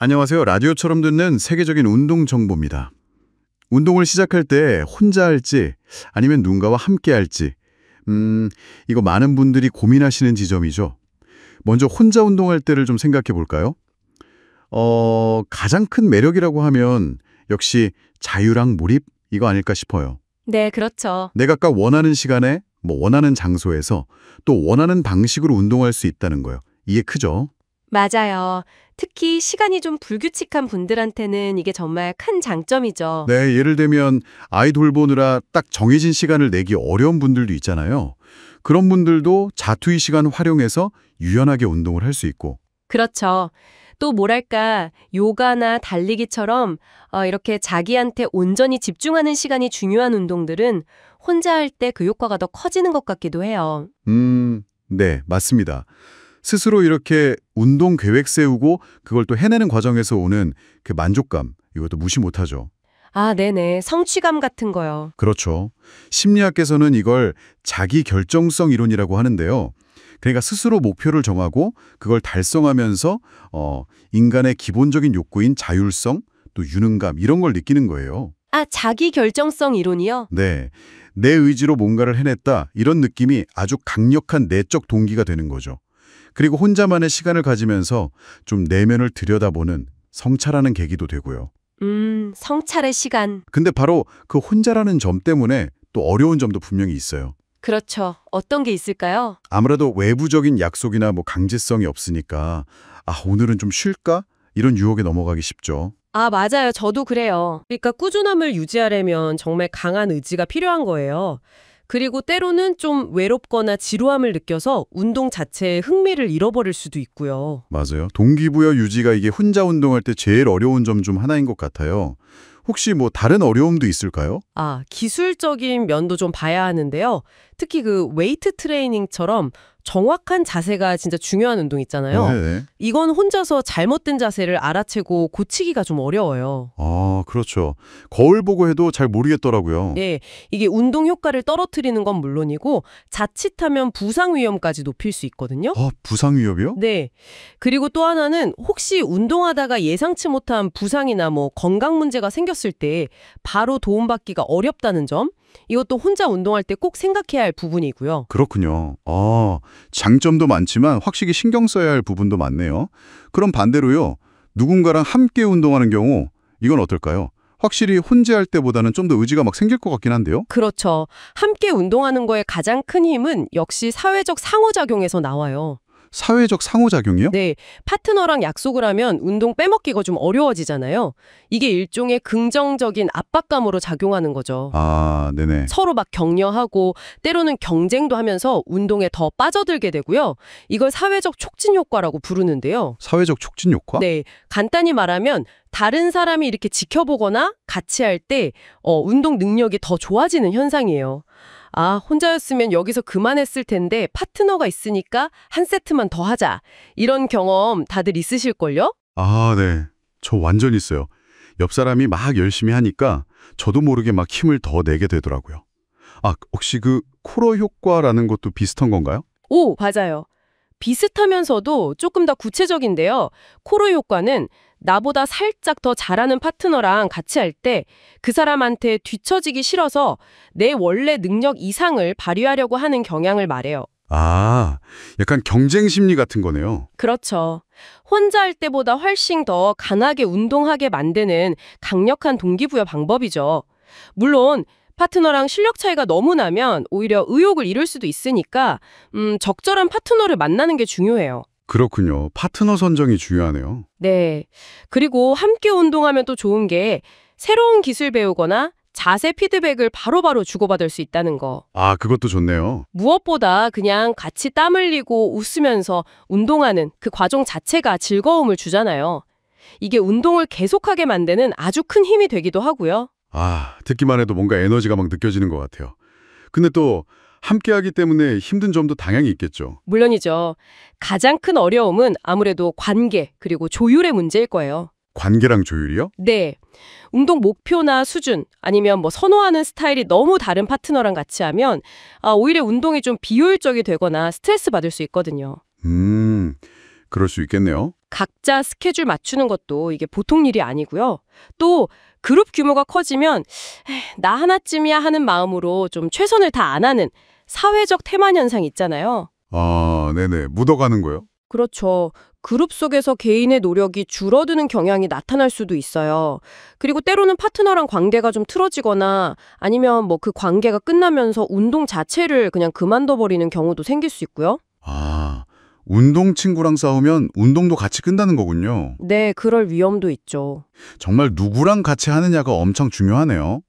안녕하세요. 라디오처럼 듣는 세계적인 운동 정보입니다. 운동을 시작할 때 혼자 할지 아니면 누군가와 함께 할지 이거 많은 분들이 고민하시는 지점이죠. 먼저 혼자 운동할 때를 좀 생각해 볼까요? 가장 큰 매력이라고 하면 역시 자유랑 몰입 이거 아닐까 싶어요. 네, 그렇죠. 내가 딱 원하는 시간에 원하는 장소에서 또 원하는 방식으로 운동할 수 있다는 거요. 이게 크죠? 맞아요. 특히 시간이 좀 불규칙한 분들한테는 이게 정말 큰 장점이죠. 네, 예를 들면 아이 돌보느라 딱 정해진 시간을 내기 어려운 분들도 있잖아요. 그런 분들도 자투리 시간 활용해서 유연하게 운동을 할 수 있고. 그렇죠. 또 뭐랄까, 요가나 달리기처럼 이렇게 자기한테 온전히 집중하는 시간이 중요한 운동들은 혼자 할 때 그 효과가 더 커지는 것 같기도 해요. 네, 맞습니다. 스스로 이렇게 운동 계획 세우고 그걸 또 해내는 과정에서 오는 그 만족감, 이것도 무시 못하죠. 아, 네네. 성취감 같은 거요. 그렇죠. 심리학에서는 이걸 자기 결정성 이론이라고 하는데요. 그러니까 스스로 목표를 정하고 그걸 달성하면서 인간의 기본적인 욕구인 자율성, 또 유능감 이런 걸 느끼는 거예요. 아, 자기 결정성 이론이요? 네, 내 의지로 뭔가를 해냈다 이런 느낌이 아주 강력한 내적 동기가 되는 거죠. 그리고 혼자만의 시간을 가지면서 좀 내면을 들여다보는 성찰하는 계기도 되고요. 성찰의 시간. 근데 바로 그 혼자라는 점 때문에 또 어려운 점도 분명히 있어요. 그렇죠. 어떤 게 있을까요? 아무래도 외부적인 약속이나 강제성이 없으니까 오늘은 좀 쉴까? 이런 유혹에 넘어가기 쉽죠. 아, 맞아요. 저도 그래요. 그러니까 꾸준함을 유지하려면 정말 강한 의지가 필요한 거예요. 그리고 때로는 좀 외롭거나 지루함을 느껴서 운동 자체에 흥미를 잃어버릴 수도 있고요. 맞아요. 동기부여 유지가 이게 혼자 운동할 때 제일 어려운 점 중 하나인 것 같아요. 혹시 다른 어려움도 있을까요? 아, 기술적인 면도 좀 봐야 하는데요. 특히 그 웨이트 트레이닝처럼 정확한 자세가 진짜 중요한 운동 있잖아요. 네. 이건 혼자서 잘못된 자세를 알아채고 고치기가 좀 어려워요. 아, 그렇죠. 거울 보고 해도 잘 모르겠더라고요. 네, 이게 운동 효과를 떨어뜨리는 건 물론이고 자칫하면 부상 위험까지 높일 수 있거든요. 부상 위협이요? 네. 그리고 또 하나는 혹시 운동하다가 예상치 못한 부상이나 건강 문제가 생겼을 때 바로 도움받기가 어렵다는 점, 이것도 혼자 운동할 때 꼭 생각해야 할 부분이고요. 그렇군요. 장점도 많지만 확실히 신경 써야 할 부분도 많네요. 그럼 반대로요. 누군가랑 함께 운동하는 경우 이건 어떨까요? 확실히 혼자 할 때보다는 좀 더 의지가 생길 것 같긴 한데요. 그렇죠. 함께 운동하는 거에 가장 큰 힘은 역시 사회적 상호작용에서 나와요. 사회적 상호작용이요? 네, 파트너랑 약속을 하면 운동 빼먹기가 좀 어려워지잖아요. 이게 일종의 긍정적인 압박감으로 작용하는 거죠. 아, 네네. 서로 격려하고 때로는 경쟁도 하면서 운동에 더 빠져들게 되고요. 이걸 사회적 촉진 효과라고 부르는데요. 사회적 촉진 효과? 네, 간단히 말하면 다른 사람이 이렇게 지켜보거나 같이 할 때 운동 능력이 더 좋아지는 현상이에요. 아, 혼자였으면 여기서 그만했을 텐데 파트너가 있으니까 한 세트만 더 하자. 이런 경험 다들 있으실걸요? 아, 네. 저 완전 있어요. 옆 사람이 열심히 하니까 저도 모르게 힘을 더 내게 되더라고요. 혹시 그 코러 효과라는 것도 비슷한 건가요? 오, 맞아요. 비슷하면서도 조금 더 구체적인데요. 코러 효과는 나보다 살짝 더 잘하는 파트너랑 같이 할 때 그 사람한테 뒤처지기 싫어서 내 원래 능력 이상을 발휘하려고 하는 경향을 말해요. 아, 약간 경쟁 심리 같은 거네요. 그렇죠. 혼자 할 때보다 훨씬 더 강하게 운동하게 만드는 강력한 동기부여 방법이죠. 물론 파트너랑 실력 차이가 너무 나면 오히려 의욕을 잃을 수도 있으니까 적절한 파트너를 만나는 게 중요해요. 그렇군요. 파트너 선정이 중요하네요. 네. 그리고 함께 운동하면 또 좋은 게 새로운 기술 배우거나 자세 피드백을 바로바로 주고받을 수 있다는 거. 아, 그것도 좋네요. 무엇보다 그냥 같이 땀 흘리고 웃으면서 운동하는 그 과정 자체가 즐거움을 주잖아요. 이게 운동을 계속하게 만드는 아주 큰 힘이 되기도 하고요. 듣기만 해도 뭔가 에너지가 느껴지는 것 같아요. 근데 또 함께하기 때문에 힘든 점도 당연히 있겠죠. 물론이죠. 가장 큰 어려움은 아무래도 관계 그리고 조율의 문제일 거예요. 관계랑 조율이요? 네. 운동 목표나 수준 아니면 선호하는 스타일이 너무 다른 파트너랑 같이 하면 오히려 운동이 좀 비효율적이 되거나 스트레스 받을 수 있거든요. 그럴 수 있겠네요. 각자 스케줄 맞추는 것도 이게 보통 일이 아니고요. 또 그룹 규모가 커지면 나 하나쯤이야 하는 마음으로 좀 최선을 다 안 하는 사회적 태만 현상 있잖아요. 아, 네네. 묻어가는 거요? 그렇죠. 그룹 속에서 개인의 노력이 줄어드는 경향이 나타날 수도 있어요. 그리고 때로는 파트너랑 관계가 좀 틀어지거나 아니면 뭐 그 관계가 끝나면서 운동 자체를 그냥 그만둬버리는 경우도 생길 수 있고요. 아, 운동 친구랑 싸우면 운동도 같이 끝나는 거군요. 네, 그럴 위험도 있죠. 정말 누구랑 같이 하느냐가 엄청 중요하네요.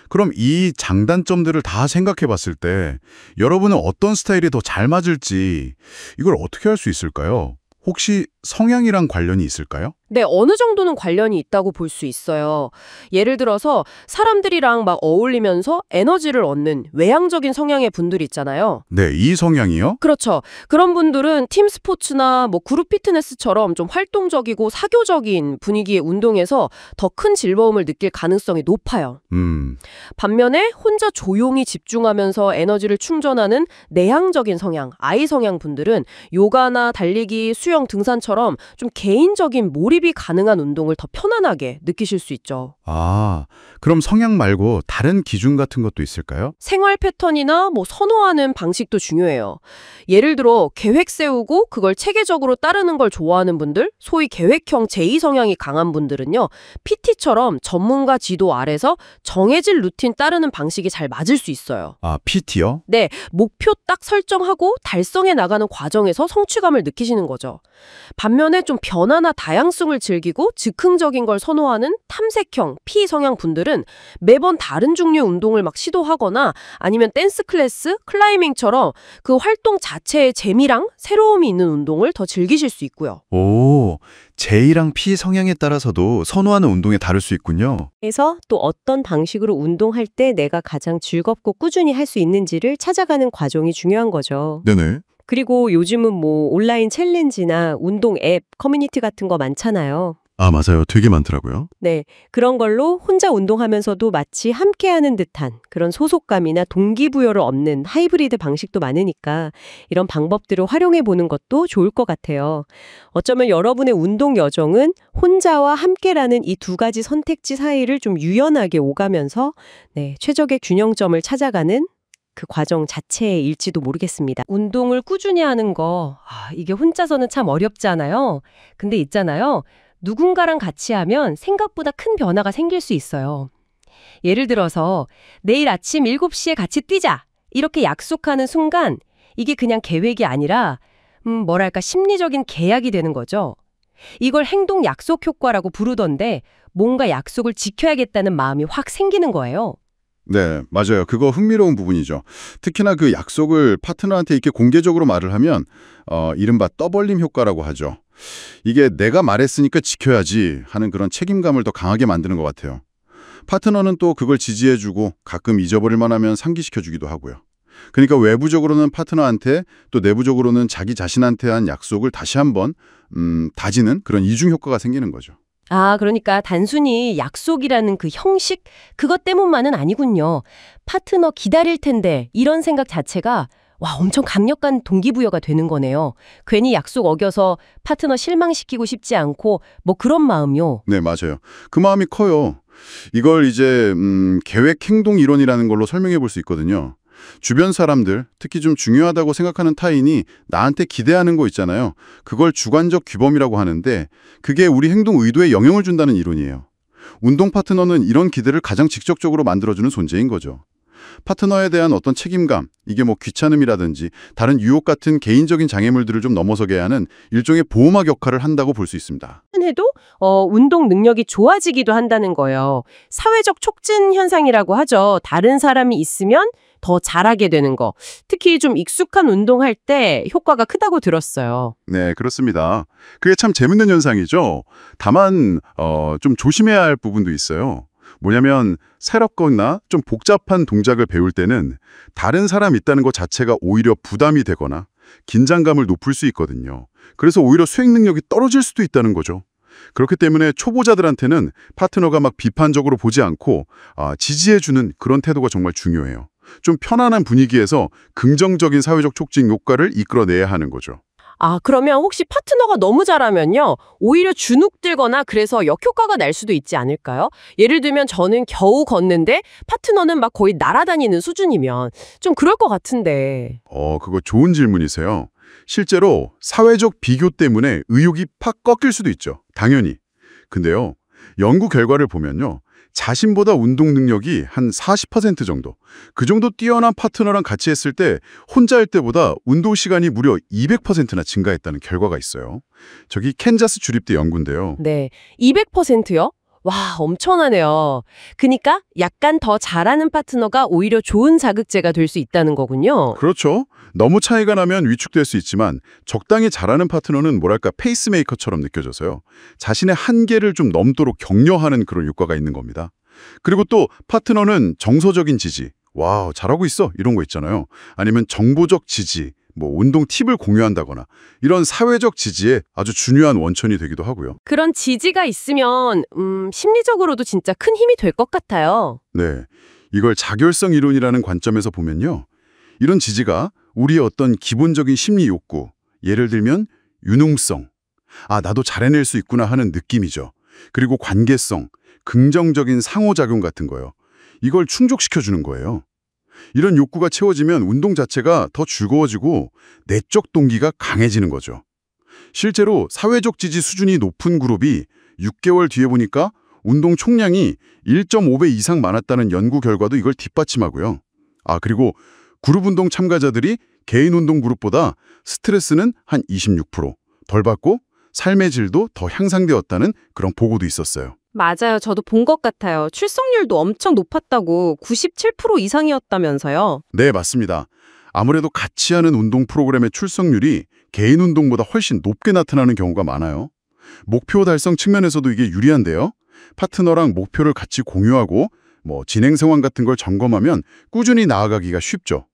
그럼 이 장단점들을 다 생각해 봤을 때 여러분은 어떤 스타일이 더 잘 맞을지 이걸 어떻게 할 수 있을까요? 혹시 성향이랑 관련이 있을까요? 네, 어느 정도는 관련이 있다고 볼 수 있어요. 예를 들어서 사람들이랑 막 어울리면서 에너지를 얻는 외향적인 성향의 분들 있잖아요. 네, 이 성향이요? 그렇죠. 그런 분들은 팀 스포츠나 뭐 그룹 피트니스처럼 좀 활동적이고 사교적인 분위기의 운동에서 더 큰 즐거움을 느낄 가능성이 높아요. 반면에 혼자 조용히 집중하면서 에너지를 충전하는 내향적인 성향, I 성향 분들은 요가나 달리기, 수영, 등산처럼 좀 개인적인 몰입이 가능한 운동을 더 편안하게 느끼실 수 있죠. 아, 그럼 성향 말고 다른 기준 같은 것도 있을까요? 생활 패턴이나 뭐 선호하는 방식도 중요해요. 예를 들어 계획 세우고 그걸 체계적으로 따르는 걸 좋아하는 분들, 소위 계획형 제2 성향이 강한 분들은요. PT처럼 전문가 지도 아래서 정해진 루틴 따르는 방식이 잘 맞을 수 있어요. 아, PT요? 네, 목표 딱 설정하고 달성해 나가는 과정에서 성취감을 느끼시는 거죠. 반면에 좀 변화나 다양성을 즐기고 즉흥적인 걸 선호하는 탐색형 P 성향 분들은 매번 다른 종류의 운동을 막 시도하거나 아니면 댄스 클래스, 클라이밍처럼 그 활동 자체의 재미랑 새로움이 있는 운동을 더 즐기실 수 있고요. 오, J랑 P 성향에 따라서도 선호하는 운동에 다를 수 있군요. 그래서 또 어떤 방식으로 운동할 때 내가 가장 즐겁고 꾸준히 할 수 있는지를 찾아가는 과정이 중요한 거죠. 네네. 그리고 요즘은 뭐 온라인 챌린지나 운동 앱, 커뮤니티 같은 거 많잖아요. 아, 맞아요. 되게 많더라고요. 네, 그런 걸로 혼자 운동하면서도 마치 함께하는 듯한 그런 소속감이나 동기부여를 얻는 하이브리드 방식도 많으니까 이런 방법들을 활용해 보는 것도 좋을 것 같아요. 어쩌면 여러분의 운동 여정은 혼자와 함께라는 이 두 가지 선택지 사이를 좀 유연하게 오가면서 최적의 균형점을 찾아가는 그 과정 자체일지도 모르겠습니다. 운동을 꾸준히 하는 거, 이게 혼자서는 참 어렵잖아요. 근데 있잖아요. 누군가랑 같이 하면 생각보다 큰 변화가 생길 수 있어요. 예를 들어서 내일 아침 7시에 같이 뛰자 이렇게 약속하는 순간 이게 그냥 계획이 아니라 뭐랄까 심리적인 계약이 되는 거죠. 이걸 행동 약속 효과라고 부르던데 뭔가 약속을 지켜야겠다는 마음이 확 생기는 거예요. 네, 맞아요. 그거 흥미로운 부분이죠. 특히나 그 약속을 파트너한테 이렇게 공개적으로 말을 하면 이른바 떠벌림 효과라고 하죠. 이게 내가 말했으니까 지켜야지 하는 그런 책임감을 더 강하게 만드는 것 같아요. 파트너는 또 그걸 지지해주고 가끔 잊어버릴만 하면 상기시켜주기도 하고요. 그러니까 외부적으로는 파트너한테 또 내부적으로는 자기 자신한테 한 약속을 다시 한번 다지는 그런 이중 효과가 생기는 거죠. 그러니까 단순히 약속이라는 그 형식, 그것 때문만은 아니군요. 파트너 기다릴 텐데 이런 생각 자체가 엄청 강력한 동기부여가 되는 거네요. 괜히 약속 어겨서 파트너 실망시키고 싶지 않고 뭐 그런 마음요. 네, 맞아요. 그 마음이 커요. 이걸 이제 계획 행동 이론이라는 걸로 설명해 볼 수 있거든요. 주변 사람들, 특히 좀 중요하다고 생각하는 타인이 나한테 기대하는 거 있잖아요. 그걸 주관적 규범이라고 하는데 그게 우리 행동 의도에 영향을 준다는 이론이에요. 운동 파트너는 이런 기대를 가장 직접적으로 만들어주는 존재인 거죠. 파트너에 대한 어떤 책임감, 이게 뭐 귀찮음이라든지 다른 유혹 같은 개인적인 장애물들을 좀 넘어서게 하는 일종의 보호막 역할을 한다고 볼 수 있습니다. 해도 운동 능력이 좋아지기도 한다는 거예요. 사회적 촉진 현상이라고 하죠. 다른 사람이 있으면 더 잘하게 되는 거. 특히 좀 익숙한 운동할 때 효과가 크다고 들었어요. 네, 그렇습니다. 그게 참 재밌는 현상이죠. 다만 좀 조심해야 할 부분도 있어요. 뭐냐면 새롭거나 좀 복잡한 동작을 배울 때는 다른 사람 있다는 것 자체가 오히려 부담이 되거나 긴장감을 높일 수 있거든요. 그래서 오히려 수행 능력이 떨어질 수도 있다는 거죠. 그렇기 때문에 초보자들한테는 파트너가 막 비판적으로 보지 않고 지지해주는 그런 태도가 정말 중요해요. 좀 편안한 분위기에서 긍정적인 사회적 촉진 효과를 이끌어내야 하는 거죠. 그러면 혹시 파트너가 너무 잘하면요, 오히려 주눅들거나 그래서 역효과가 날 수도 있지 않을까요? 예를 들면 저는 겨우 걷는데 파트너는 막 거의 날아다니는 수준이면 좀 그럴 것 같은데. 그거 좋은 질문이세요. 실제로 사회적 비교 때문에 의욕이 팍 꺾일 수도 있죠. 당연히. 근데요, 연구 결과를 보면요. 자신보다 운동 능력이 한 40% 정도, 그 정도 뛰어난 파트너랑 같이 했을 때 혼자 할 때보다 운동 시간이 무려 200%나 증가했다는 결과가 있어요. 저기 캔자스 주립대 연구인데요. 네, 200%요? 와, 엄청나네요. 그니까 약간 더 잘하는 파트너가 오히려 좋은 자극제가 될 수 있다는 거군요. 그렇죠. 너무 차이가 나면 위축될 수 있지만 적당히 잘하는 파트너는 뭐랄까 페이스메이커처럼 느껴져서요. 자신의 한계를 좀 넘도록 격려하는 그런 효과가 있는 겁니다. 그리고 또 파트너는 정서적인 지지, 와우 잘하고 있어 이런 거 있잖아요. 아니면 정보적 지지, 뭐 운동 팁을 공유한다거나 이런 사회적 지지에 아주 중요한 원천이 되기도 하고요. 그런 지지가 있으면 심리적으로도 진짜 큰 힘이 될 것 같아요. 네, 이걸 자결성 이론이라는 관점에서 보면요. 이런 지지가 우리의 어떤 기본적인 심리 욕구, 예를 들면 유능성, 나도 잘해낼 수 있구나 하는 느낌이죠. 그리고 관계성, 긍정적인 상호작용 같은 거요. 이걸 충족시켜주는 거예요. 이런 욕구가 채워지면 운동 자체가 더 즐거워지고 내적 동기가 강해지는 거죠. 실제로 사회적 지지 수준이 높은 그룹이 6개월 뒤에 보니까 운동 총량이 1.5배 이상 많았다는 연구 결과도 이걸 뒷받침하고요. 그리고 그룹 운동 참가자들이 개인 운동 그룹보다 스트레스는 한 26% 덜 받고 삶의 질도 더 향상되었다는 그런 보고도 있었어요. 맞아요. 저도 본 것 같아요. 출석률도 엄청 높았다고 97% 이상이었다면서요. 네, 맞습니다. 아무래도 같이 하는 운동 프로그램의 출석률이 개인 운동보다 훨씬 높게 나타나는 경우가 많아요. 목표 달성 측면에서도 이게 유리한데요. 파트너랑 목표를 같이 공유하고 진행 상황 같은 걸 점검하면 꾸준히 나아가기가 쉽죠.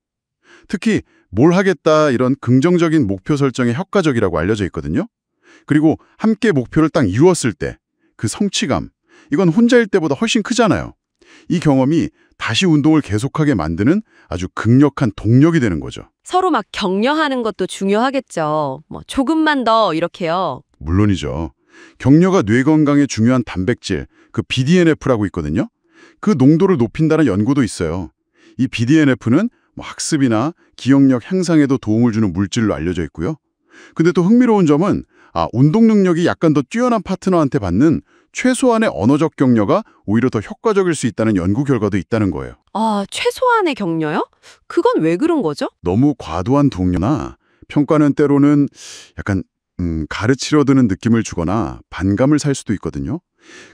특히 뭘 하겠다 이런 긍정적인 목표 설정이 효과적이라고 알려져 있거든요. 그리고 함께 목표를 딱 이루었을 때 그 성취감, 이건 혼자일 때보다 훨씬 크잖아요. 이 경험이 다시 운동을 계속하게 만드는 아주 강력한 동력이 되는 거죠. 서로 막 격려하는 것도 중요하겠죠. 조금만 더 이렇게요. 물론이죠. 격려가 뇌 건강에 중요한 단백질, 그 BDNF라고 있거든요. 그 농도를 높인다는 연구도 있어요. 이 BDNF는 학습이나 기억력 향상에도 도움을 주는 물질로 알려져 있고요. 근데 또 흥미로운 점은 운동 능력이 약간 더 뛰어난 파트너한테 받는 최소한의 언어적 격려가 오히려 더 효과적일 수 있다는 연구 결과도 있다는 거예요. 최소한의 격려요? 그건 왜 그런 거죠? 너무 과도한 동료나 평가는 때로는 약간 가르치려 드는 느낌을 주거나 반감을 살 수도 있거든요.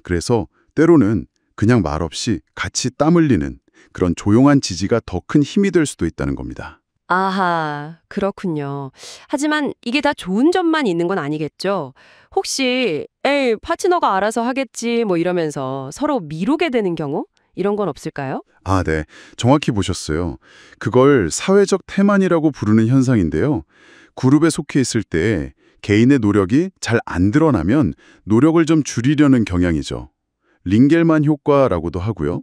그래서 때로는 그냥 말없이 같이 땀 흘리는 그런 조용한 지지가 더 큰 힘이 될 수도 있다는 겁니다. 아하, 그렇군요. 하지만 이게 다 좋은 점만 있는 건 아니겠죠? 혹시 에이, 파트너가 알아서 하겠지 이러면서 서로 미루게 되는 경우? 이런 건 없을까요? 네. 정확히 보셨어요. 그걸 사회적 태만이라고 부르는 현상인데요. 그룹에 속해 있을 때 개인의 노력이 잘 안 드러나면 노력을 좀 줄이려는 경향이죠. 링겔만 효과라고도 하고요.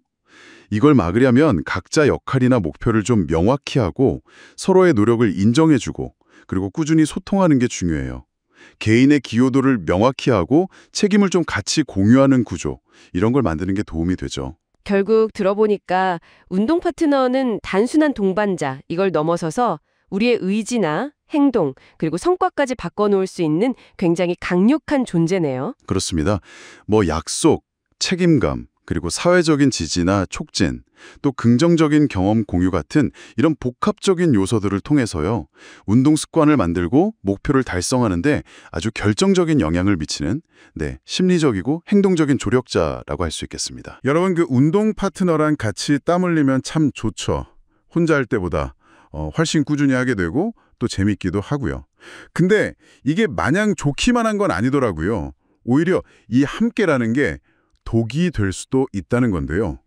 이걸 막으려면 각자 역할이나 목표를 좀 명확히 하고 서로의 노력을 인정해주고 그리고 꾸준히 소통하는 게 중요해요. 개인의 기여도를 명확히 하고 책임을 좀 같이 공유하는 구조, 이런 걸 만드는 게 도움이 되죠. 결국 들어보니까 운동 파트너는 단순한 동반자, 이걸 넘어서서 우리의 의지나 행동, 그리고 성과까지 바꿔놓을 수 있는 굉장히 강력한 존재네요. 그렇습니다. 약속, 책임감, 그리고 사회적인 지지나 촉진, 또 긍정적인 경험 공유 같은 이런 복합적인 요소들을 통해서요. 운동 습관을 만들고 목표를 달성하는데 아주 결정적인 영향을 미치는 심리적이고 행동적인 조력자라고 할 수 있겠습니다. 여러분, 그 운동 파트너랑 같이 땀 흘리면 참 좋죠. 혼자 할 때보다 훨씬 꾸준히 하게 되고 또 재밌기도 하고요. 근데 이게 마냥 좋기만 한 건 아니더라고요. 오히려 이 함께라는 게 독이 될 수도 있다는 건데요.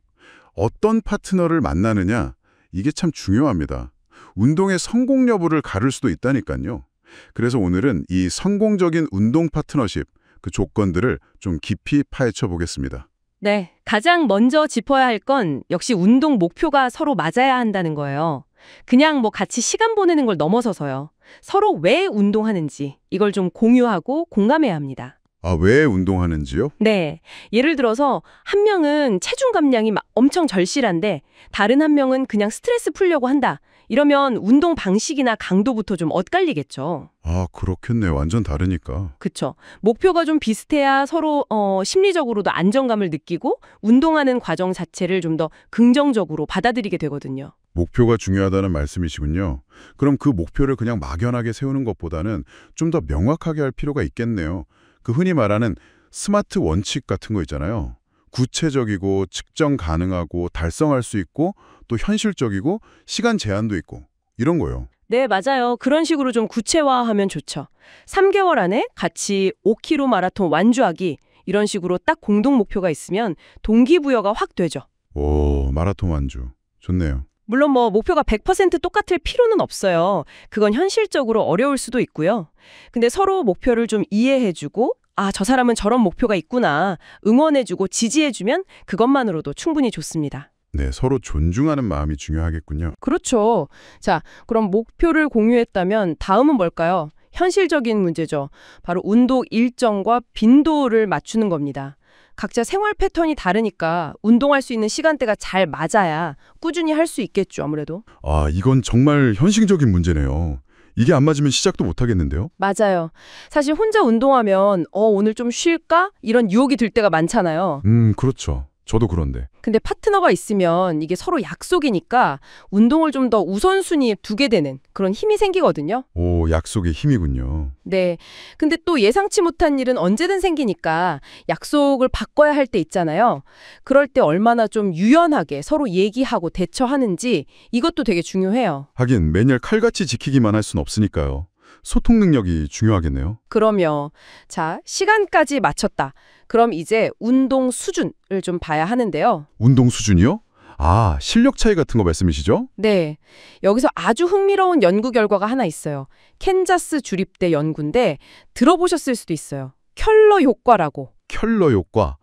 어떤 파트너를 만나느냐, 이게 참 중요합니다. 운동의 성공 여부를 가를 수도 있다니까요. 그래서 오늘은 이 성공적인 운동 파트너십, 그 조건들을 좀 깊이 파헤쳐 보겠습니다. 네, 가장 먼저 짚어야 할 건 역시 운동 목표가 서로 맞아야 한다는 거예요. 그냥 같이 시간 보내는 걸 넘어서서요. 서로 왜 운동하는지 이걸 좀 공유하고 공감해야 합니다. 아, 왜 운동하는지요? 네. 예를 들어서 한 명은 체중 감량이 막 엄청 절실한데 다른 한 명은 그냥 스트레스 풀려고 한다. 이러면 운동 방식이나 강도부터 좀 엇갈리겠죠. 아, 그렇겠네. 완전 다르니까. 그쵸. 목표가 좀 비슷해야 서로 심리적으로도 안정감을 느끼고 운동하는 과정 자체를 좀 더 긍정적으로 받아들이게 되거든요. 목표가 중요하다는 말씀이시군요. 그럼 그 목표를 그냥 막연하게 세우는 것보다는 좀 더 명확하게 할 필요가 있겠네요. 그 흔히 말하는 스마트 원칙 같은 거 있잖아요. 구체적이고 측정 가능하고 달성할 수 있고 또 현실적이고 시간 제한도 있고 이런 거요. 네, 맞아요. 그런 식으로 좀 구체화하면 좋죠. 3개월 안에 같이 5km 마라톤 완주하기 이런 식으로 딱 공동 목표가 있으면 동기부여가 확 되죠. 오, 마라톤 완주. 좋네요. 물론 뭐 목표가 100% 똑같을 필요는 없어요. 그건 현실적으로 어려울 수도 있고요. 근데 서로 목표를 좀 이해해주고 아, 저 사람은 저런 목표가 있구나. 응원해주고 지지해주면 그것만으로도 충분히 좋습니다. 네, 서로 존중하는 마음이 중요하겠군요. 그렇죠. 자, 그럼 목표를 공유했다면 다음은 뭘까요? 현실적인 문제죠. 바로 운동 일정과 빈도를 맞추는 겁니다. 각자 생활 패턴이 다르니까 운동할 수 있는 시간대가 잘 맞아야 꾸준히 할 수 있겠죠, 아무래도. 아, 이건 정말 현실적인 문제네요. 이게 안 맞으면 시작도 못 하겠는데요? 맞아요. 사실 혼자 운동하면 오늘 좀 쉴까? 이런 유혹이 들 때가 많잖아요. 그렇죠. 저도 그런데. 근데 파트너가 있으면 이게 서로 약속이니까 운동을 좀 더 우선순위에 두게 되는 그런 힘이 생기거든요. 오, 약속의 힘이군요. 네. 근데 또 예상치 못한 일은 언제든 생기니까 약속을 바꿔야 할 때 있잖아요. 그럴 때 얼마나 좀 유연하게 서로 얘기하고 대처하는지 이것도 되게 중요해요. 하긴 매년 칼같이 지키기만 할 순 없으니까요. 소통 능력이 중요하겠네요. 그럼요. 자, 시간까지 맞췄다. 그럼 이제 운동 수준을 좀 봐야 하는데요. 운동 수준이요? 아, 실력 차이 같은 거 말씀이시죠? 네. 여기서 아주 흥미로운 연구 결과가 하나 있어요. 캔자스 주립대 연구인데 들어보셨을 수도 있어요. 켈러 효과라고. 켈러 효과.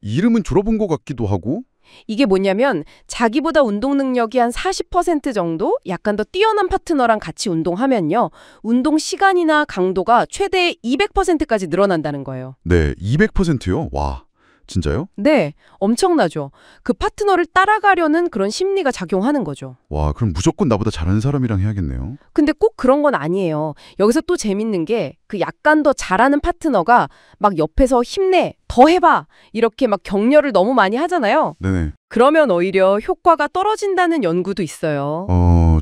이름은 들어본 것 같기도 하고. 이게 뭐냐면 자기보다 운동 능력이 한 40% 정도 약간 더 뛰어난 파트너랑 같이 운동하면요. 운동 시간이나 강도가 최대 200%까지 늘어난다는 거예요. 네, 200%요? 와, 진짜요? 네, 엄청나죠. 그 파트너를 따라가려는 그런 심리가 작용하는 거죠. 와, 그럼 무조건 나보다 잘하는 사람이랑 해야겠네요. 근데 꼭 그런 건 아니에요. 여기서 또 재밌는 게 그 약간 더 잘하는 파트너가 막 옆에서 힘내, 더 해봐 이렇게 막 격려를 너무 많이 하잖아요. 네네. 그러면 오히려 효과가 떨어진다는 연구도 있어요.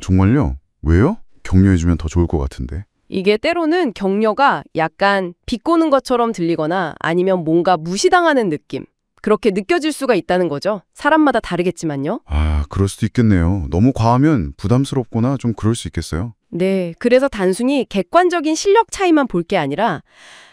정말요? 왜요? 격려해주면 더 좋을 것 같은데. 이게 때로는 격려가 약간 비꼬는 것처럼 들리거나 아니면 뭔가 무시당하는 느낌. 그렇게 느껴질 수가 있다는 거죠. 사람마다 다르겠지만요. 아, 그럴 수도 있겠네요. 너무 과하면 부담스럽거나 좀 그럴 수 있겠어요. 네, 그래서 단순히 객관적인 실력 차이만 볼 게 아니라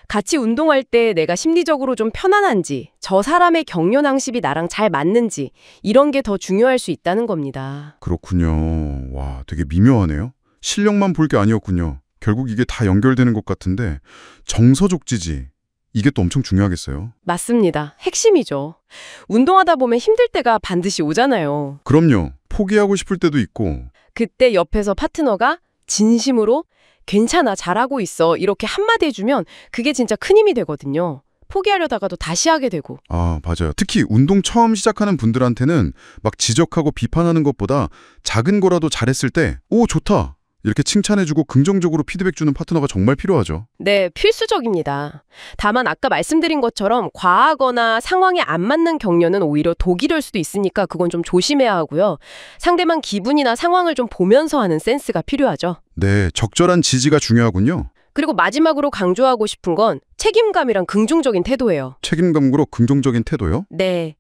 같이 운동할 때 내가 심리적으로 좀 편안한지, 저 사람의 격려 낭식이 나랑 잘 맞는지 이런 게 더 중요할 수 있다는 겁니다. 그렇군요. 와, 되게 미묘하네요. 실력만 볼 게 아니었군요. 결국 이게 다 연결되는 것 같은데 정서적 지지, 이게 또 엄청 중요하겠어요. 맞습니다. 핵심이죠. 운동하다 보면 힘들 때가 반드시 오잖아요. 그럼요. 포기하고 싶을 때도 있고. 그때 옆에서 파트너가 진심으로 괜찮아, 잘하고 있어 이렇게 한마디 해주면 그게 진짜 큰 힘이 되거든요. 포기하려다가도 다시 하게 되고. 아, 맞아요. 특히 운동 처음 시작하는 분들한테는 막 지적하고 비판하는 것보다 작은 거라도 잘했을 때 오, 좋다. 이렇게 칭찬해주고 긍정적으로 피드백 주는 파트너가 정말 필요하죠. 네, 필수적입니다. 다만 아까 말씀드린 것처럼 과하거나 상황에 안 맞는 격려는 오히려 독이 될 수도 있으니까 그건 좀 조심해야 하고요. 상대방 기분이나 상황을 좀 보면서 하는 센스가 필요하죠. 네, 적절한 지지가 중요하군요. 그리고 마지막으로 강조하고 싶은 건 책임감이랑 긍정적인 태도예요. 책임감으로 긍정적인 태도요? 네.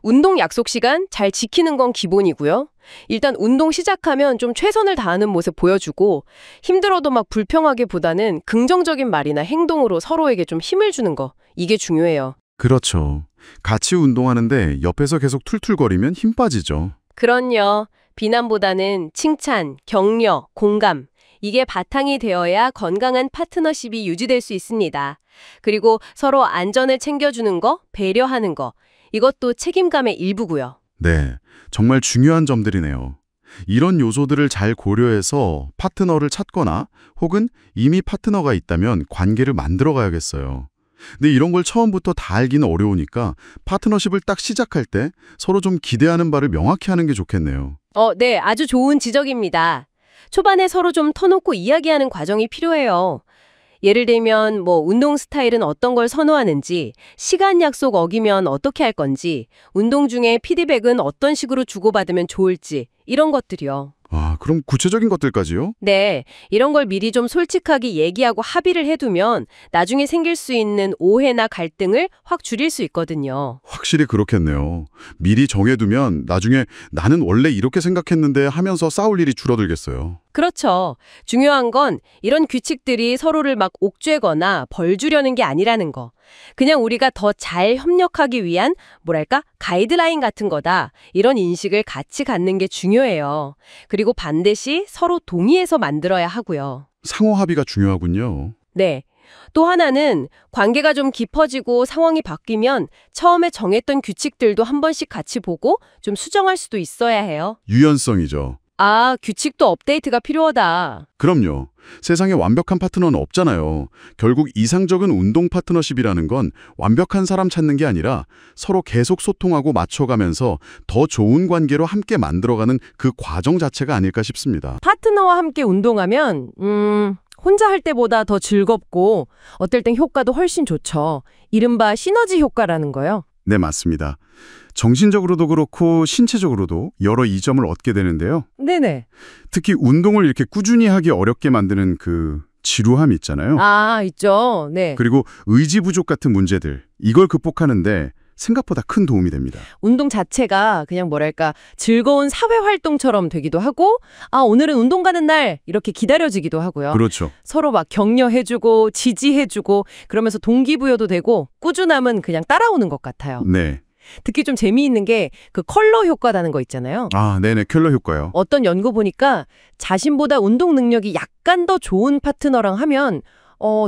운동 약속 시간 잘 지키는 건 기본이고요. 일단 운동 시작하면 좀 최선을 다하는 모습 보여주고 힘들어도 막 불평하기보다는 긍정적인 말이나 행동으로 서로에게 좀 힘을 주는 거. 이게 중요해요. 그렇죠. 같이 운동하는데 옆에서 계속 툴툴거리면 힘 빠지죠. 그럼요. 비난보다는 칭찬, 격려, 공감. 이게 바탕이 되어야 건강한 파트너십이 유지될 수 있습니다. 그리고 서로 안전을 챙겨주는 거, 배려하는 거. 이것도 책임감의 일부고요. 네, 정말 중요한 점들이네요. 이런 요소들을 잘 고려해서 파트너를 찾거나 혹은 이미 파트너가 있다면 관계를 만들어 가야겠어요. 근데 이런 걸 처음부터 다 알기는 어려우니까 파트너십을 딱 시작할 때 서로 좀 기대하는 바를 명확히 하는 게 좋겠네요. 네, 아주 좋은 지적입니다. 초반에 서로 좀 터놓고 이야기하는 과정이 필요해요. 예를 들면 운동 스타일은 어떤 걸 선호하는지, 시간 약속 어기면 어떻게 할 건지, 운동 중에 피드백은 어떤 식으로 주고받으면 좋을지 이런 것들이요. 아, 그럼 구체적인 것들까지요? 네, 이런 걸 미리 좀 솔직하게 얘기하고 합의를 해두면 나중에 생길 수 있는 오해나 갈등을 확 줄일 수 있거든요. 확실히 그렇겠네요. 미리 정해두면 나중에 나는 원래 이렇게 생각했는데 하면서 싸울 일이 줄어들겠어요. 그렇죠. 중요한 건 이런 규칙들이 서로를 막 옥죄거나 벌 주려는 게 아니라는 거. 그냥 우리가 더 잘 협력하기 위한 가이드라인 같은 거다. 이런 인식을 같이 갖는 게 중요해요. 그리고 반드시 서로 동의해서 만들어야 하고요. 상호 합의가 중요하군요. 네. 또 하나는 관계가 좀 깊어지고 상황이 바뀌면 처음에 정했던 규칙들도 한 번씩 같이 보고 좀 수정할 수도 있어야 해요. 유연성이죠. 규칙도 업데이트가 필요하다. 그럼요. 세상에 완벽한 파트너는 없잖아요. 결국 이상적인 운동 파트너십이라는 건 완벽한 사람 찾는 게 아니라 서로 계속 소통하고 맞춰가면서 더 좋은 관계로 함께 만들어가는 그 과정 자체가 아닐까 싶습니다. 파트너와 함께 운동하면 혼자 할 때보다 더 즐겁고 어떨 땐 효과도 훨씬 좋죠. 이른바 시너지 효과라는 거요. 네, 맞습니다. 정신적으로도 그렇고 신체적으로도 여러 이점을 얻게 되는데요. 네네. 특히 운동을 이렇게 꾸준히 하기 어렵게 만드는 그 지루함 있잖아요. 있죠. 네. 그리고 의지 부족 같은 문제들, 이걸 극복하는데 생각보다 큰 도움이 됩니다. 운동 자체가 그냥 즐거운 사회 활동처럼 되기도 하고 오늘은 운동 가는 날 이렇게 기다려지기도 하고요. 그렇죠. 서로 막 격려해주고 지지해주고 그러면서 동기부여도 되고 꾸준함은 그냥 따라오는 것 같아요. 네. 특히 좀 재미있는 게 그 컬러 효과라는 거 있잖아요. 네네. 켈러 효과요. 어떤 연구 보니까 자신보다 운동 능력이 약간 더 좋은 파트너랑 하면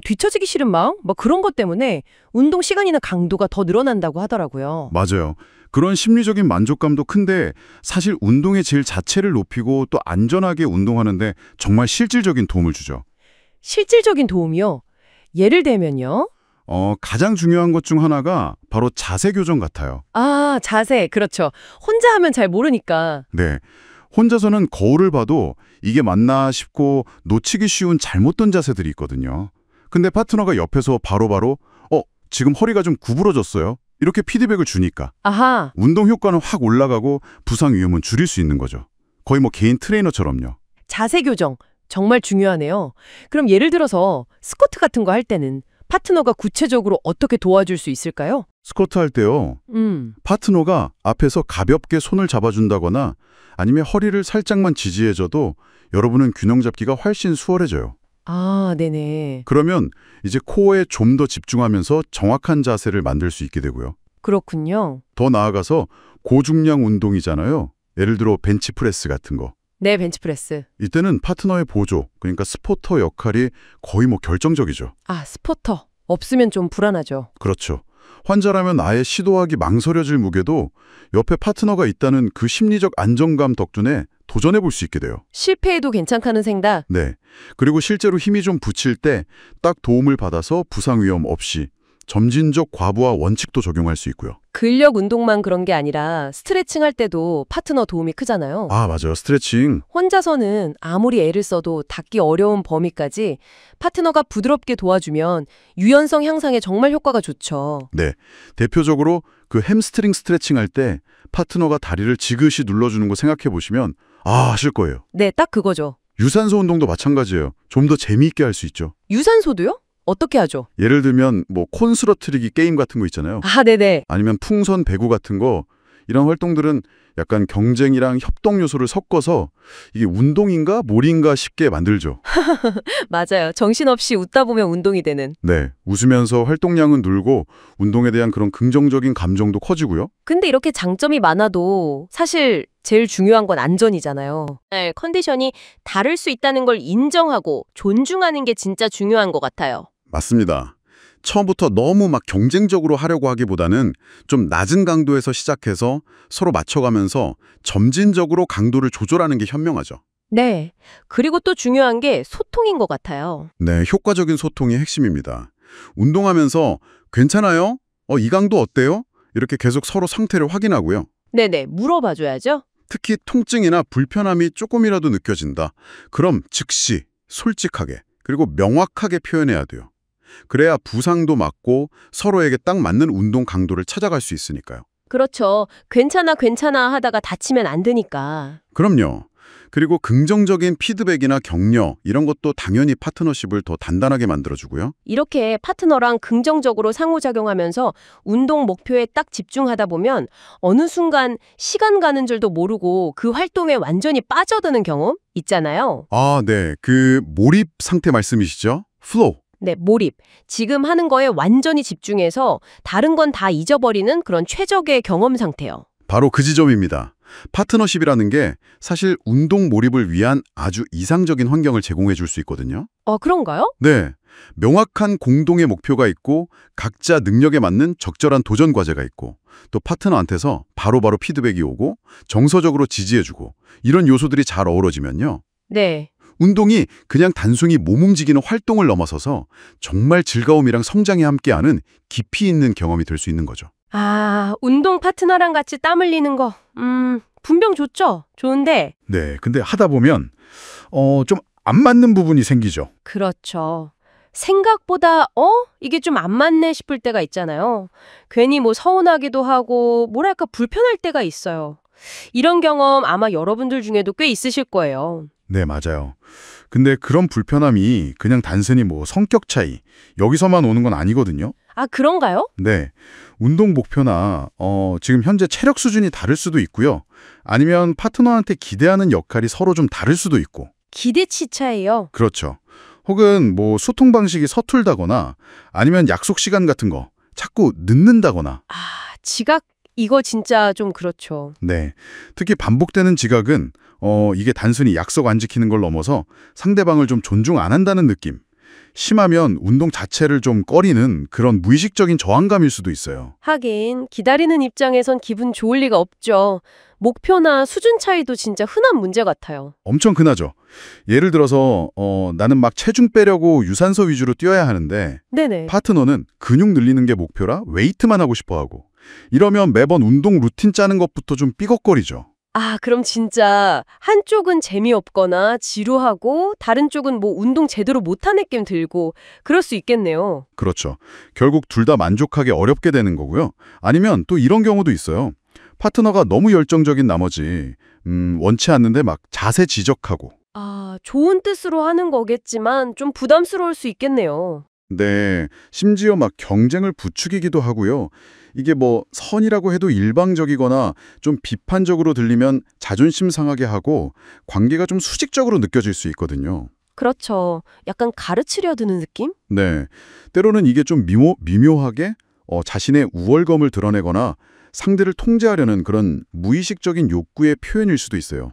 뒤처지기 싫은 마음? 그런 것 때문에 운동 시간이나 강도가 더 늘어난다고 하더라고요. 맞아요. 그런 심리적인 만족감도 큰데 사실 운동의 질 자체를 높이고 또 안전하게 운동하는데 정말 실질적인 도움을 주죠. 실질적인 도움이요? 예를 들면요? 가장 중요한 것 중 하나가 바로 자세 교정 같아요. 자세. 그렇죠. 혼자 하면 잘 모르니까. 네. 혼자서는 거울을 봐도 이게 맞나 싶고 놓치기 쉬운 잘못된 자세들이 있거든요. 근데 파트너가 옆에서 바로바로 지금 허리가 좀 구부러졌어요. 이렇게 피드백을 주니까 아하. 운동 효과는 확 올라가고 부상 위험은 줄일 수 있는 거죠. 거의 개인 트레이너처럼요. 자세 교정. 정말 중요하네요. 그럼 예를 들어서 스쿼트 같은 거 할 때는 파트너가 구체적으로 어떻게 도와줄 수 있을까요? 스쿼트 할 때요. 파트너가 앞에서 가볍게 손을 잡아준다거나 아니면 허리를 살짝만 지지해줘도 여러분은 균형 잡기가 훨씬 수월해져요. 네네. 그러면 이제 코어에 좀 더 집중하면서 정확한 자세를 만들 수 있게 되고요. 그렇군요. 더 나아가서 고중량 운동이잖아요. 예를 들어 벤치프레스 같은 거. 네, 벤치프레스. 이때는 파트너의 보조, 그러니까 스포터 역할이 거의 결정적이죠. 스포터. 없으면 좀 불안하죠. 그렇죠. 환자라면 아예 시도하기 망설여질 무게도 옆에 파트너가 있다는 그 심리적 안정감 덕분에 도전해볼 수 있게 돼요. 실패해도 괜찮다는 생각. 네. 그리고 실제로 힘이 좀 붙일 때 딱 도움을 받아서 부상 위험 없이 점진적 과부하 원칙도 적용할 수 있고요. 근력 운동만 그런 게 아니라 스트레칭 할 때도 파트너 도움이 크잖아요. 맞아요. 스트레칭. 혼자서는 아무리 애를 써도 닿기 어려운 범위까지 파트너가 부드럽게 도와주면 유연성 향상에 정말 효과가 좋죠. 네. 대표적으로 그 햄스트링 스트레칭 할 때 파트너가 다리를 지그시 눌러주는 거 생각해 보시면 하실 거예요. 네, 딱 그거죠. 유산소 운동도 마찬가지예요. 좀 더 재미있게 할 수 있죠. 유산소도요? 어떻게 하죠? 예를 들면 콘 쓰러뜨리기 게임 같은 거 있잖아요. 네네. 아니면 풍선 배구 같은 거, 이런 활동들은 약간 경쟁이랑 협동 요소를 섞어서 이게 운동인가 몰인가 싶게 만들죠. 맞아요. 정신없이 웃다 보면 운동이 되는. 네, 웃으면서 활동량은 늘고 운동에 대한 그런 긍정적인 감정도 커지고요. 근데 이렇게 장점이 많아도 사실 제일 중요한 건 안전이잖아요. 컨디션이 다를 수 있다는 걸 인정하고 존중하는 게 진짜 중요한 것 같아요. 맞습니다. 처음부터 너무 막 경쟁적으로 하려고 하기보다는 좀 낮은 강도에서 시작해서 서로 맞춰가면서 점진적으로 강도를 조절하는 게 현명하죠. 네. 그리고 또 중요한 게 소통인 것 같아요. 네, 효과적인 소통이 핵심입니다. 운동하면서 괜찮아요? 이 강도 어때요? 이렇게 계속 서로 상태를 확인하고요. 네네. 물어봐줘야죠. 특히 통증이나 불편함이 조금이라도 느껴진다. 그럼 즉시, 솔직하게, 그리고 명확하게 표현해야 돼요. 그래야 부상도 막고 서로에게 딱 맞는 운동 강도를 찾아갈 수 있으니까요. 그렇죠. 괜찮아, 괜찮아 하다가 다치면 안 되니까. 그럼요. 그리고 긍정적인 피드백이나 격려 이런 것도 당연히 파트너십을 더 단단하게 만들어주고요. 이렇게 파트너랑 긍정적으로 상호작용하면서 운동 목표에 딱 집중하다 보면 어느 순간 시간 가는 줄도 모르고 그 활동에 완전히 빠져드는 경험 있잖아요. 아, 네. 그 몰입 상태 말씀이시죠? 플로우. 네, 몰입. 지금 하는 거에 완전히 집중해서 다른 건 다 잊어버리는 그런 최적의 경험 상태요. 바로 그 지점입니다. 파트너십이라는 게 사실 운동 몰입을 위한 아주 이상적인 환경을 제공해 줄 수 있거든요. 그런가요? 네. 명확한 공동의 목표가 있고 각자 능력에 맞는 적절한 도전 과제가 있고 또 파트너한테서 바로바로 피드백이 오고 정서적으로 지지해주고 이런 요소들이 잘 어우러지면요. 네. 운동이 그냥 단순히 몸 움직이는 활동을 넘어서서 정말 즐거움이랑 성장이 함께하는 깊이 있는 경험이 될 수 있는 거죠. 운동 파트너랑 같이 땀 흘리는 거. 분명 좋죠? 좋은데. 네, 근데 하다 보면 좀 안 맞는 부분이 생기죠. 그렇죠. 생각보다 이게 좀 안 맞네 싶을 때가 있잖아요. 괜히 뭐 서운하기도 하고 뭐랄까 불편할 때가 있어요. 이런 경험 아마 여러분들 중에도 꽤 있으실 거예요. 네, 맞아요. 근데 그런 불편함이 그냥 단순히 뭐 성격 차이, 여기서만 오는 건 아니거든요. 그런가요? 네, 운동 목표나 지금 현재 체력 수준이 다를 수도 있고요. 아니면 파트너한테 기대하는 역할이 서로 좀 다를 수도 있고. 기대치 차이요? 그렇죠. 혹은 뭐 소통 방식이 서툴다거나 아니면 약속 시간 같은 거 자꾸 늦는다거나. 지각 이거 진짜 좀 그렇죠. 네, 특히 반복되는 지각은 이게 단순히 약속 안 지키는 걸 넘어서 상대방을 좀 존중 안 한다는 느낌. 심하면 운동 자체를 좀 꺼리는 그런 무의식적인 저항감일 수도 있어요. 하긴 기다리는 입장에선 기분 좋을 리가 없죠. 목표나 수준 차이도 진짜 흔한 문제 같아요. 엄청 흔하죠. 예를 들어서 나는 막 체중 빼려고 유산소 위주로 뛰어야 하는데 네네. 파트너는 근육 늘리는 게 목표라 웨이트만 하고 싶어 하고 이러면 매번 운동 루틴 짜는 것부터 좀 삐걱거리죠. 그럼 진짜 한쪽은 재미없거나 지루하고 다른 쪽은 뭐 운동 제대로 못한 느낌 들고 그럴 수 있겠네요. 그렇죠. 결국 둘 다 만족하기 어렵게 되는 거고요. 아니면 또 이런 경우도 있어요. 파트너가 너무 열정적인 나머지 원치 않는데 막 자세 지적하고. 좋은 뜻으로 하는 거겠지만 좀 부담스러울 수 있겠네요. 네, 심지어 막 경쟁을 부추기기도 하고요. 이게 뭐 선이라고 해도 일방적이거나 좀 비판적으로 들리면 자존심 상하게 하고 관계가 좀 수직적으로 느껴질 수 있거든요. 그렇죠. 약간 가르치려 드는 느낌? 네, 때로는 이게 좀 미묘하게 자신의 우월감을 드러내거나 상대를 통제하려는 그런 무의식적인 욕구의 표현일 수도 있어요.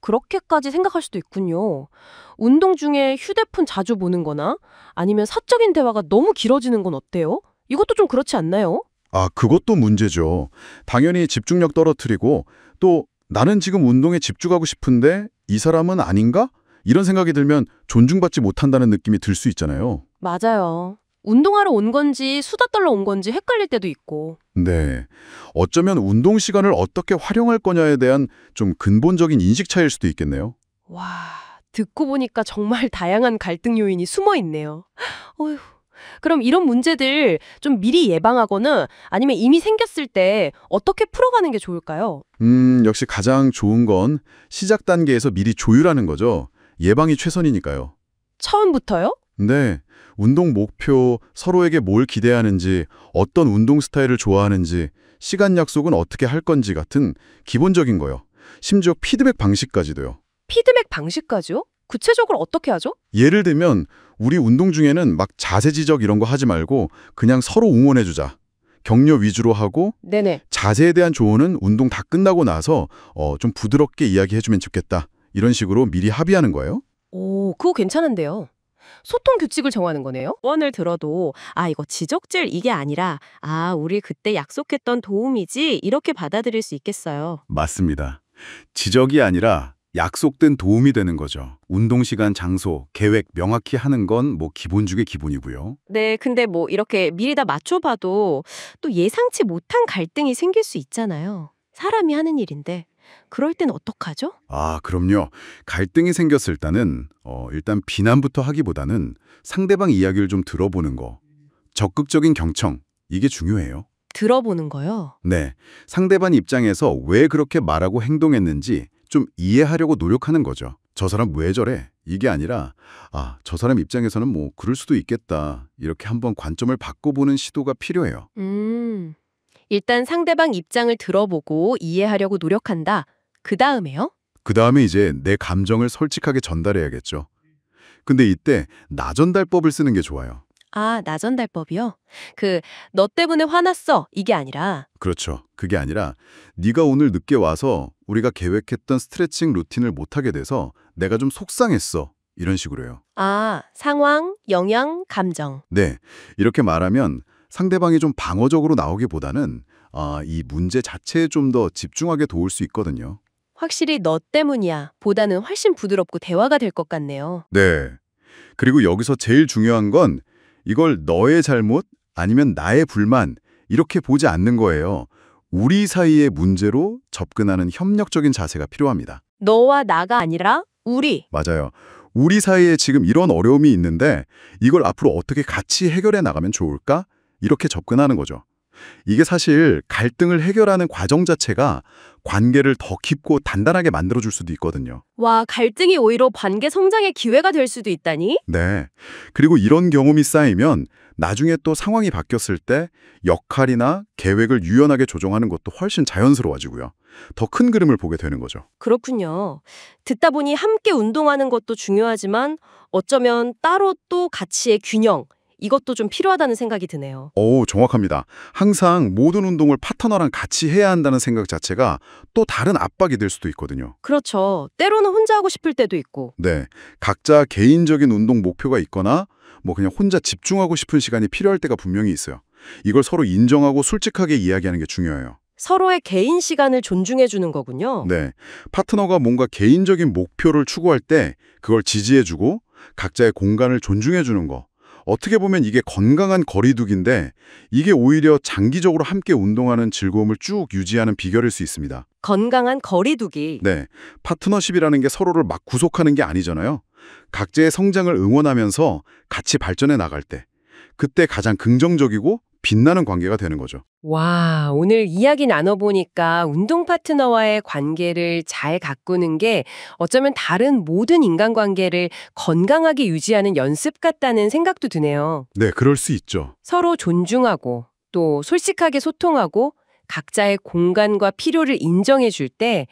그렇게까지 생각할 수도 있군요. 운동 중에 휴대폰 자주 보는 거나 아니면 사적인 대화가 너무 길어지는 건 어때요? 이것도 좀 그렇지 않나요? 그것도 문제죠. 당연히 집중력 떨어뜨리고 또 나는 지금 운동에 집중하고 싶은데 이 사람은 아닌가? 이런 생각이 들면 존중받지 못한다는 느낌이 들 수 있잖아요. 맞아요. 운동하러 온 건지 수다 떨러 온 건지 헷갈릴 때도 있고. 네. 어쩌면 운동 시간을 어떻게 활용할 거냐에 대한 좀 근본적인 인식 차이일 수도 있겠네요. 와, 듣고 보니까 정말 다양한 갈등 요인이 숨어 있네요. 어휴. 그럼 이런 문제들 좀 미리 예방하거나 아니면 이미 생겼을 때 어떻게 풀어가는 게 좋을까요? 역시 가장 좋은 건 시작 단계에서 미리 조율하는 거죠. 예방이 최선이니까요. 처음부터요? 네. 운동 목표, 서로에게 뭘 기대하는지, 어떤 운동 스타일을 좋아하는지, 시간 약속은 어떻게 할 건지 같은 기본적인 거요. 심지어 피드백 방식까지도요. 피드백 방식까지요? 구체적으로 어떻게 하죠? 예를 들면 우리 운동 중에는 막 자세 지적 이런 거 하지 말고 그냥 서로 응원해주자. 격려 위주로 하고 네네. 자세에 대한 조언은 운동 다 끝나고 나서 좀 부드럽게 이야기해주면 좋겠다. 이런 식으로 미리 합의하는 거예요. 오, 그거 괜찮은데요. 소통 규칙을 정하는 거네요. 원을 들어도 이거 지적질 이게 아니라 우리 그때 약속했던 도움이지 이렇게 받아들일 수 있겠어요. 맞습니다. 지적이 아니라 약속된 도움이 되는 거죠. 운동 시간, 장소, 계획 명확히 하는 건 뭐 기본 중에 기본이고요. 네, 근데 뭐 이렇게 미리 다 맞춰봐도 또 예상치 못한 갈등이 생길 수 있잖아요. 사람이 하는 일인데 그럴 땐 어떡하죠? 그럼요. 갈등이 생겼을 때는 일단 비난부터 하기보다는 상대방 이야기를 좀 들어보는 거. 적극적인 경청, 이게 중요해요. 들어보는 거요. 네, 상대방 입장에서 왜 그렇게 말하고 행동했는지 좀 이해하려고 노력하는 거죠. 저 사람 왜 저래? 이게 아니라 저 사람 입장에서는 뭐 그럴 수도 있겠다. 이렇게 한번 관점을 바꿔보는 시도가 필요해요. 일단 상대방 입장을 들어보고 이해하려고 노력한다. 그 다음에요? 그 다음에 이제 내 감정을 솔직하게 전달해야겠죠. 근데 이때 나전달법을 쓰는 게 좋아요. 나전달법이요? 너 때문에 화났어. 이게 아니라. 그렇죠. 그게 아니라 네가 오늘 늦게 와서 우리가 계획했던 스트레칭 루틴을 못하게 돼서 내가 좀 속상했어. 이런 식으로요. 상황, 영향, 감정. 네, 이렇게 말하면 상대방이 좀 방어적으로 나오기보다는 이 문제 자체에 좀 더 집중하게 도울 수 있거든요. 확실히 너 때문이야. 보다는 훨씬 부드럽고 대화가 될 것 같네요. 네. 그리고 여기서 제일 중요한 건 이걸 너의 잘못 아니면 나의 불만 이렇게 보지 않는 거예요. 우리 사이의 문제로 접근하는 협력적인 자세가 필요합니다. 너와 나가 아니라 우리. 맞아요. 우리 사이에 지금 이런 어려움이 있는데 이걸 앞으로 어떻게 같이 해결해 나가면 좋을까? 이렇게 접근하는 거죠. 이게 사실 갈등을 해결하는 과정 자체가 관계를 더 깊고 단단하게 만들어줄 수도 있거든요. 와, 갈등이 오히려 관계 성장의 기회가 될 수도 있다니? 네. 그리고 이런 경험이 쌓이면 나중에 또 상황이 바뀌었을 때 역할이나 계획을 유연하게 조정하는 것도 훨씬 자연스러워지고요. 더 큰 그림을 보게 되는 거죠. 그렇군요. 듣다 보니 함께 운동하는 것도 중요하지만 어쩌면 따로 또 가치의 균형, 이것도 좀 필요하다는 생각이 드네요. 오, 정확합니다. 항상 모든 운동을 파트너랑 같이 해야 한다는 생각 자체가 또 다른 압박이 될 수도 있거든요. 그렇죠. 때로는 혼자 하고 싶을 때도 있고. 네. 각자 개인적인 운동 목표가 있거나 뭐 그냥 혼자 집중하고 싶은 시간이 필요할 때가 분명히 있어요. 이걸 서로 인정하고 솔직하게 이야기하는 게 중요해요. 서로의 개인 시간을 존중해 주는 거군요. 네. 파트너가 뭔가 개인적인 목표를 추구할 때 그걸 지지해주고 각자의 공간을 존중해주는 거. 어떻게 보면 이게 건강한 거리두기인데 이게 오히려 장기적으로 함께 운동하는 즐거움을 쭉 유지하는 비결일 수 있습니다. 건강한 거리두기. 네. 파트너십이라는 게 서로를 막 구속하는 게 아니잖아요. 각자의 성장을 응원하면서 같이 발전해 나갈 때 그때 가장 긍정적이고 빛나는 관계가 되는 거죠. 와, 오늘 이야기 나눠보니까 운동 파트너와의 관계를 잘 가꾸는 게 어쩌면 다른 모든 인간관계를 건강하게 유지하는 연습 같다는 생각도 드네요. 네, 그럴 수 있죠. 서로 존중하고 또 솔직하게 소통하고 각자의 공간과 필요를 인정해 줄 때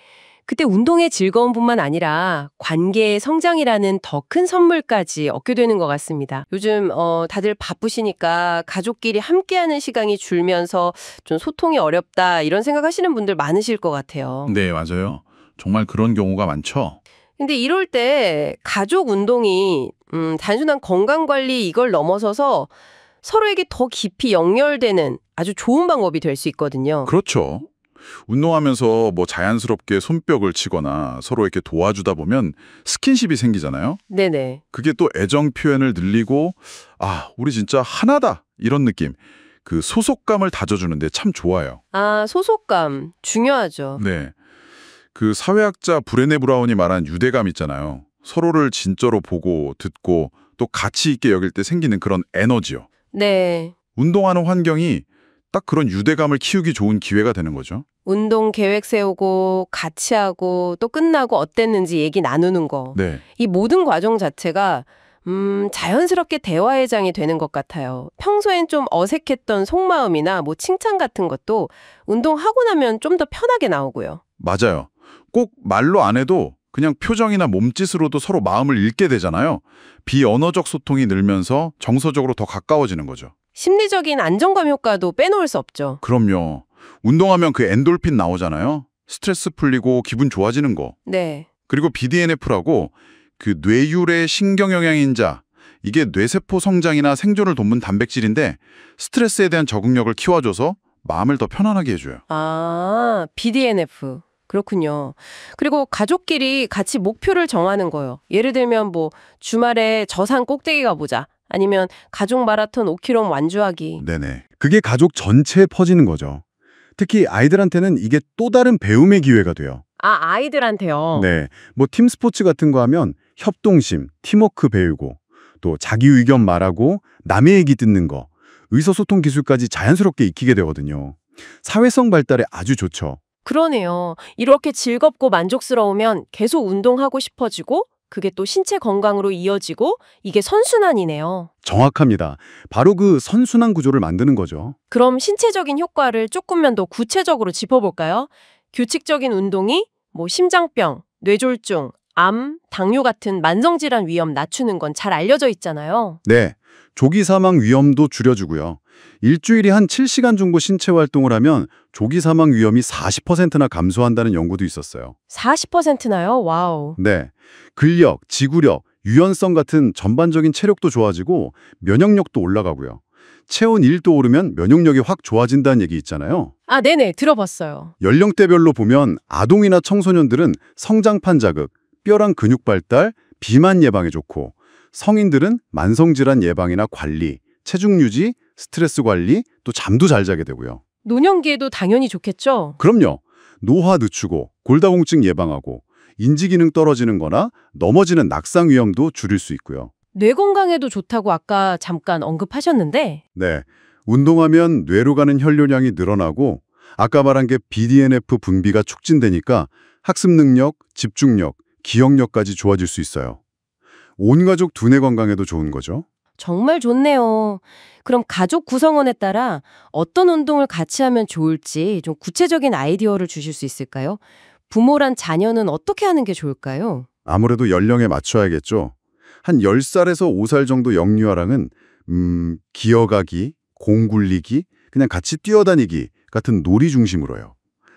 그때 운동의 즐거움뿐만 아니라 관계의 성장이라는 더 큰 선물까지 얻게 되는 것 같습니다. 요즘 다들 바쁘시니까 가족끼리 함께하는 시간이 줄면서 좀 소통이 어렵다 이런 생각하시는 분들 많으실 것 같아요. 네, 맞아요. 정말 그런 경우가 많죠. 근데 이럴 때 가족 운동이 단순한 건강관리 이걸 넘어서서 서로에게 더 깊이 연결되는 아주 좋은 방법이 될 수 있거든요. 그렇죠. 운동하면서 뭐 자연스럽게 손뼉을 치거나 서로 이렇게 도와주다 보면 스킨십이 생기잖아요. 네네. 그게 또 애정 표현을 늘리고 우리 진짜 하나다 이런 느낌. 그 소속감을 다져주는데 참 좋아요. 소속감 중요하죠. 네. 그 사회학자 브레네 브라운이 말한 유대감 있잖아요. 서로를 진짜로 보고 듣고 또 가치 있게 여길 때 생기는 그런 에너지요. 네. 운동하는 환경이 딱 그런 유대감을 키우기 좋은 기회가 되는 거죠. 운동 계획 세우고 같이 하고 또 끝나고 어땠는지 얘기 나누는 거. 네. 이 모든 과정 자체가 자연스럽게 대화의 장이 되는 것 같아요. 평소엔 좀 어색했던 속마음이나 뭐 칭찬 같은 것도 운동하고 나면 좀 더 편하게 나오고요. 맞아요. 꼭 말로 안 해도 그냥 표정이나 몸짓으로도 서로 마음을 읽게 되잖아요. 비언어적 소통이 늘면서 정서적으로 더 가까워지는 거죠. 심리적인 안정감 효과도 빼놓을 수 없죠. 그럼요. 운동하면 그 엔돌핀 나오잖아요. 스트레스 풀리고 기분 좋아지는 거. 네. 그리고 BDNF라고 그 뇌율의 신경영양인자, 이게 뇌세포 성장이나 생존을 돕는 단백질인데 스트레스에 대한 적응력을 키워줘서 마음을 더 편안하게 해줘요. 아, BDNF. 그렇군요. 그리고 가족끼리 같이 목표를 정하는 거요. 예를 들면 뭐 주말에 저산 꼭대기 가보자. 아니면 가족 마라톤 5km 완주하기. 네네. 그게 가족 전체에 퍼지는 거죠. 특히 아이들한테는 이게 또 다른 배움의 기회가 돼요. 아, 아이들한테요. 네, 뭐 팀 스포츠 같은 거 하면 협동심, 팀워크 배우고 또 자기 의견 말하고 남의 얘기 듣는 거, 의사소통 기술까지 자연스럽게 익히게 되거든요. 사회성 발달에 아주 좋죠. 그러네요. 이렇게 즐겁고 만족스러우면 계속 운동하고 싶어지고 그게 또 신체 건강으로 이어지고 이게 선순환이네요. 정확합니다. 바로 그 선순환 구조를 만드는 거죠. 그럼 신체적인 효과를 조금만 더 구체적으로 짚어볼까요? 규칙적인 운동이 뭐 심장병, 뇌졸중, 암, 당뇨 같은 만성질환 위험 낮추는 건 잘 알려져 있잖아요. 네, 조기 사망 위험도 줄여주고요. 일주일에 한 7시간 정도 신체 활동을 하면 조기 사망 위험이 40%나 감소한다는 연구도 있었어요. 40%나요? 와우. 네, 근력, 지구력, 유연성 같은 전반적인 체력도 좋아지고 면역력도 올라가고요. 체온 1도 오르면 면역력이 확 좋아진다는 얘기 있잖아요. 아, 네네. 들어봤어요. 연령대별로 보면 아동이나 청소년들은 성장판 자극, 뼈랑 근육 발달, 비만 예방에 좋고 성인들은 만성질환 예방이나 관리, 체중 유지, 스트레스 관리, 또 잠도 잘 자게 되고요. 노년기에도 당연히 좋겠죠? 그럼요. 노화 늦추고 골다공증 예방하고 인지기능 떨어지는 거나 넘어지는 낙상 위험도 줄일 수 있고요. 뇌 건강에도 좋다고 아까 잠깐 언급하셨는데 네, 운동하면 뇌로 가는 혈류량이 늘어나고 아까 말한 게 BDNF 분비가 촉진되니까 학습 능력, 집중력, 기억력까지 좋아질 수 있어요. 온 가족 두뇌 건강에도 좋은 거죠. 정말 좋네요. 그럼 가족 구성원에 따라 어떤 운동을 같이 하면 좋을지 좀 구체적인 아이디어를 주실 수 있을까요? 부모란 자녀는 어떻게 하는 게 좋을까요? 아무래도 연령에 맞춰야겠죠. 한 10살에서 5살 정도 영유아랑은 기어가기, 공 굴리기, 그냥 같이 뛰어다니기 같은 놀이 중심으로요.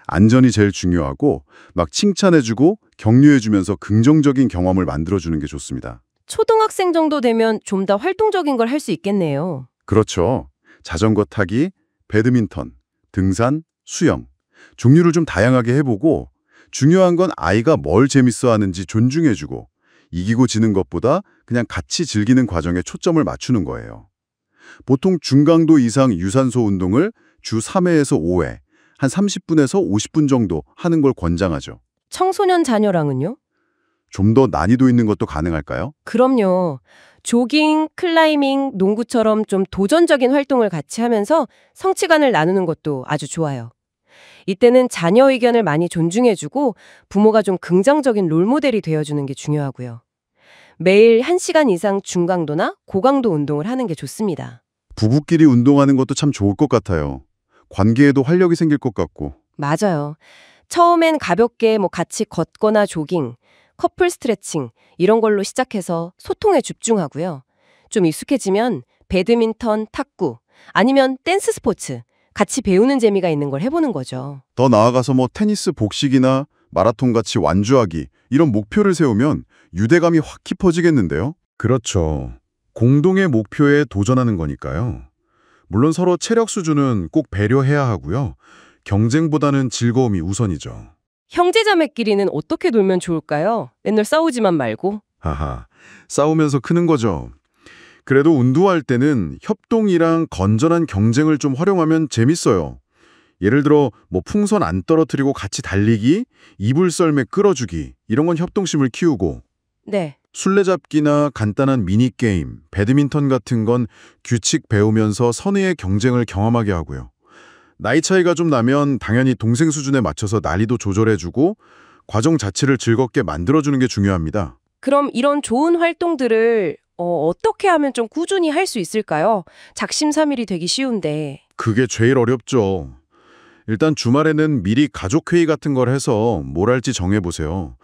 안전이 제일 중요하고 막 칭찬해주고 격려해주면서 긍정적인 경험을 만들어주는 게 좋습니다. 초등학생 정도 되면 좀 더 활동적인 걸 할 수 있겠네요. 그렇죠. 자전거 타기, 배드민턴, 등산, 수영. 종류를 좀 다양하게 해보고 중요한 건 아이가 뭘 재밌어 하는지 존중해주고 이기고 지는 것보다 그냥 같이 즐기는 과정에 초점을 맞추는 거예요. 보통 중강도 이상 유산소 운동을 주 3회에서 5회, 한 30분에서 50분 정도 하는 걸 권장하죠. 청소년 자녀랑은요? 좀 더 난이도 있는 것도 가능할까요? 그럼요. 조깅, 클라이밍, 농구처럼 좀 도전적인 활동을 같이 하면서 성취감을 나누는 것도 아주 좋아요. 이때는 자녀 의견을 많이 존중해주고 부모가 좀 긍정적인 롤모델이 되어주는 게 중요하고요. 매일 1시간 이상 중강도나 고강도 운동을 하는 게 좋습니다. 부부끼리 운동하는 것도 참 좋을 것 같아요. 관계에도 활력이 생길 것 같고. 맞아요. 처음엔 가볍게 같이 걷거나 조깅, 커플 스트레칭 이런 걸로 시작해서 소통에 집중하고요. 좀 익숙해지면 배드민턴, 탁구 아니면 댄스 스포츠 같이 배우는 재미가 있는 걸 해보는 거죠. 더 나아가서 테니스, 복식이나 마라톤 같이 완주하기 이런 목표를 세우면 유대감이 확 깊어지겠는데요? 그렇죠. 공동의 목표에 도전하는 거니까요. 물론 서로 체력 수준은 꼭 배려해야 하고요. 경쟁보다는 즐거움이 우선이죠. 형제자매끼리는 어떻게 놀면 좋을까요? 맨날 싸우지만 말고. 하하, 싸우면서 크는 거죠. 그래도 운동할 때는 협동이랑 건전한 경쟁을 좀 활용하면 재밌어요. 예를 들어 풍선 안 떨어뜨리고 같이 달리기, 이불 썰매 끌어주기 이런 건 협동심을 키우고 네. 술래잡기나 간단한 미니게임, 배드민턴 같은 건 규칙 배우면서 선의의 경쟁을 경험하게 하고요. 나이 차이가 좀 나면 당연히 동생 수준에 맞춰서 난이도 조절해주고 과정 자체를 즐겁게 만들어주는 게 중요합니다. 그럼 이런 좋은 활동들을 어떻게 하면 좀 꾸준히 할 수 있을까요? 작심삼일이 되기 쉬운데. 그게 제일 어렵죠. 일단 주말에는 미리 가족회의 같은 걸 해서 뭘 할지 정해보세요.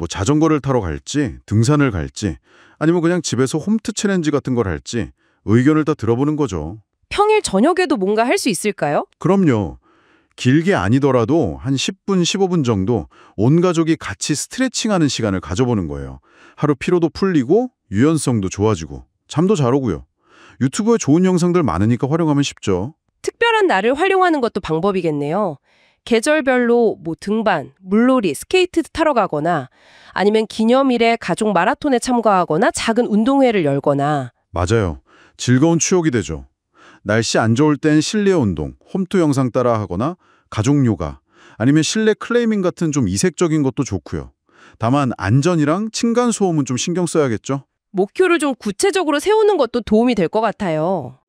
자전거를 타러 갈지, 등산을 갈지, 아니면 그냥 집에서 홈트 챌린지 같은 걸 할지 의견을 다 들어보는 거죠. 평일 저녁에도 뭔가 할 수 있을까요? 그럼요. 길게 아니더라도 한 10분, 15분 정도 온 가족이 같이 스트레칭하는 시간을 가져보는 거예요. 하루 피로도 풀리고 유연성도 좋아지고. 잠도 잘 오고요. 유튜브에 좋은 영상들 많으니까 활용하면 쉽죠. 특별한 날을 활용하는 것도 방법이겠네요. 계절별로 뭐 등반, 물놀이, 스케이트 타러 가거나 아니면 기념일에 가족 마라톤에 참가하거나 작은 운동회를 열거나. 맞아요. 즐거운 추억이 되죠. 날씨 안 좋을 땐 실내 운동, 홈트 영상 따라 하거나 가족 요가, 아니면 실내 클라이밍 같은 좀 이색적인 것도 좋고요. 다만 안전이랑 층간소음은 좀 신경 써야겠죠. 목표를 좀 구체적으로 세우는 것도 도움이 될 것 같아요.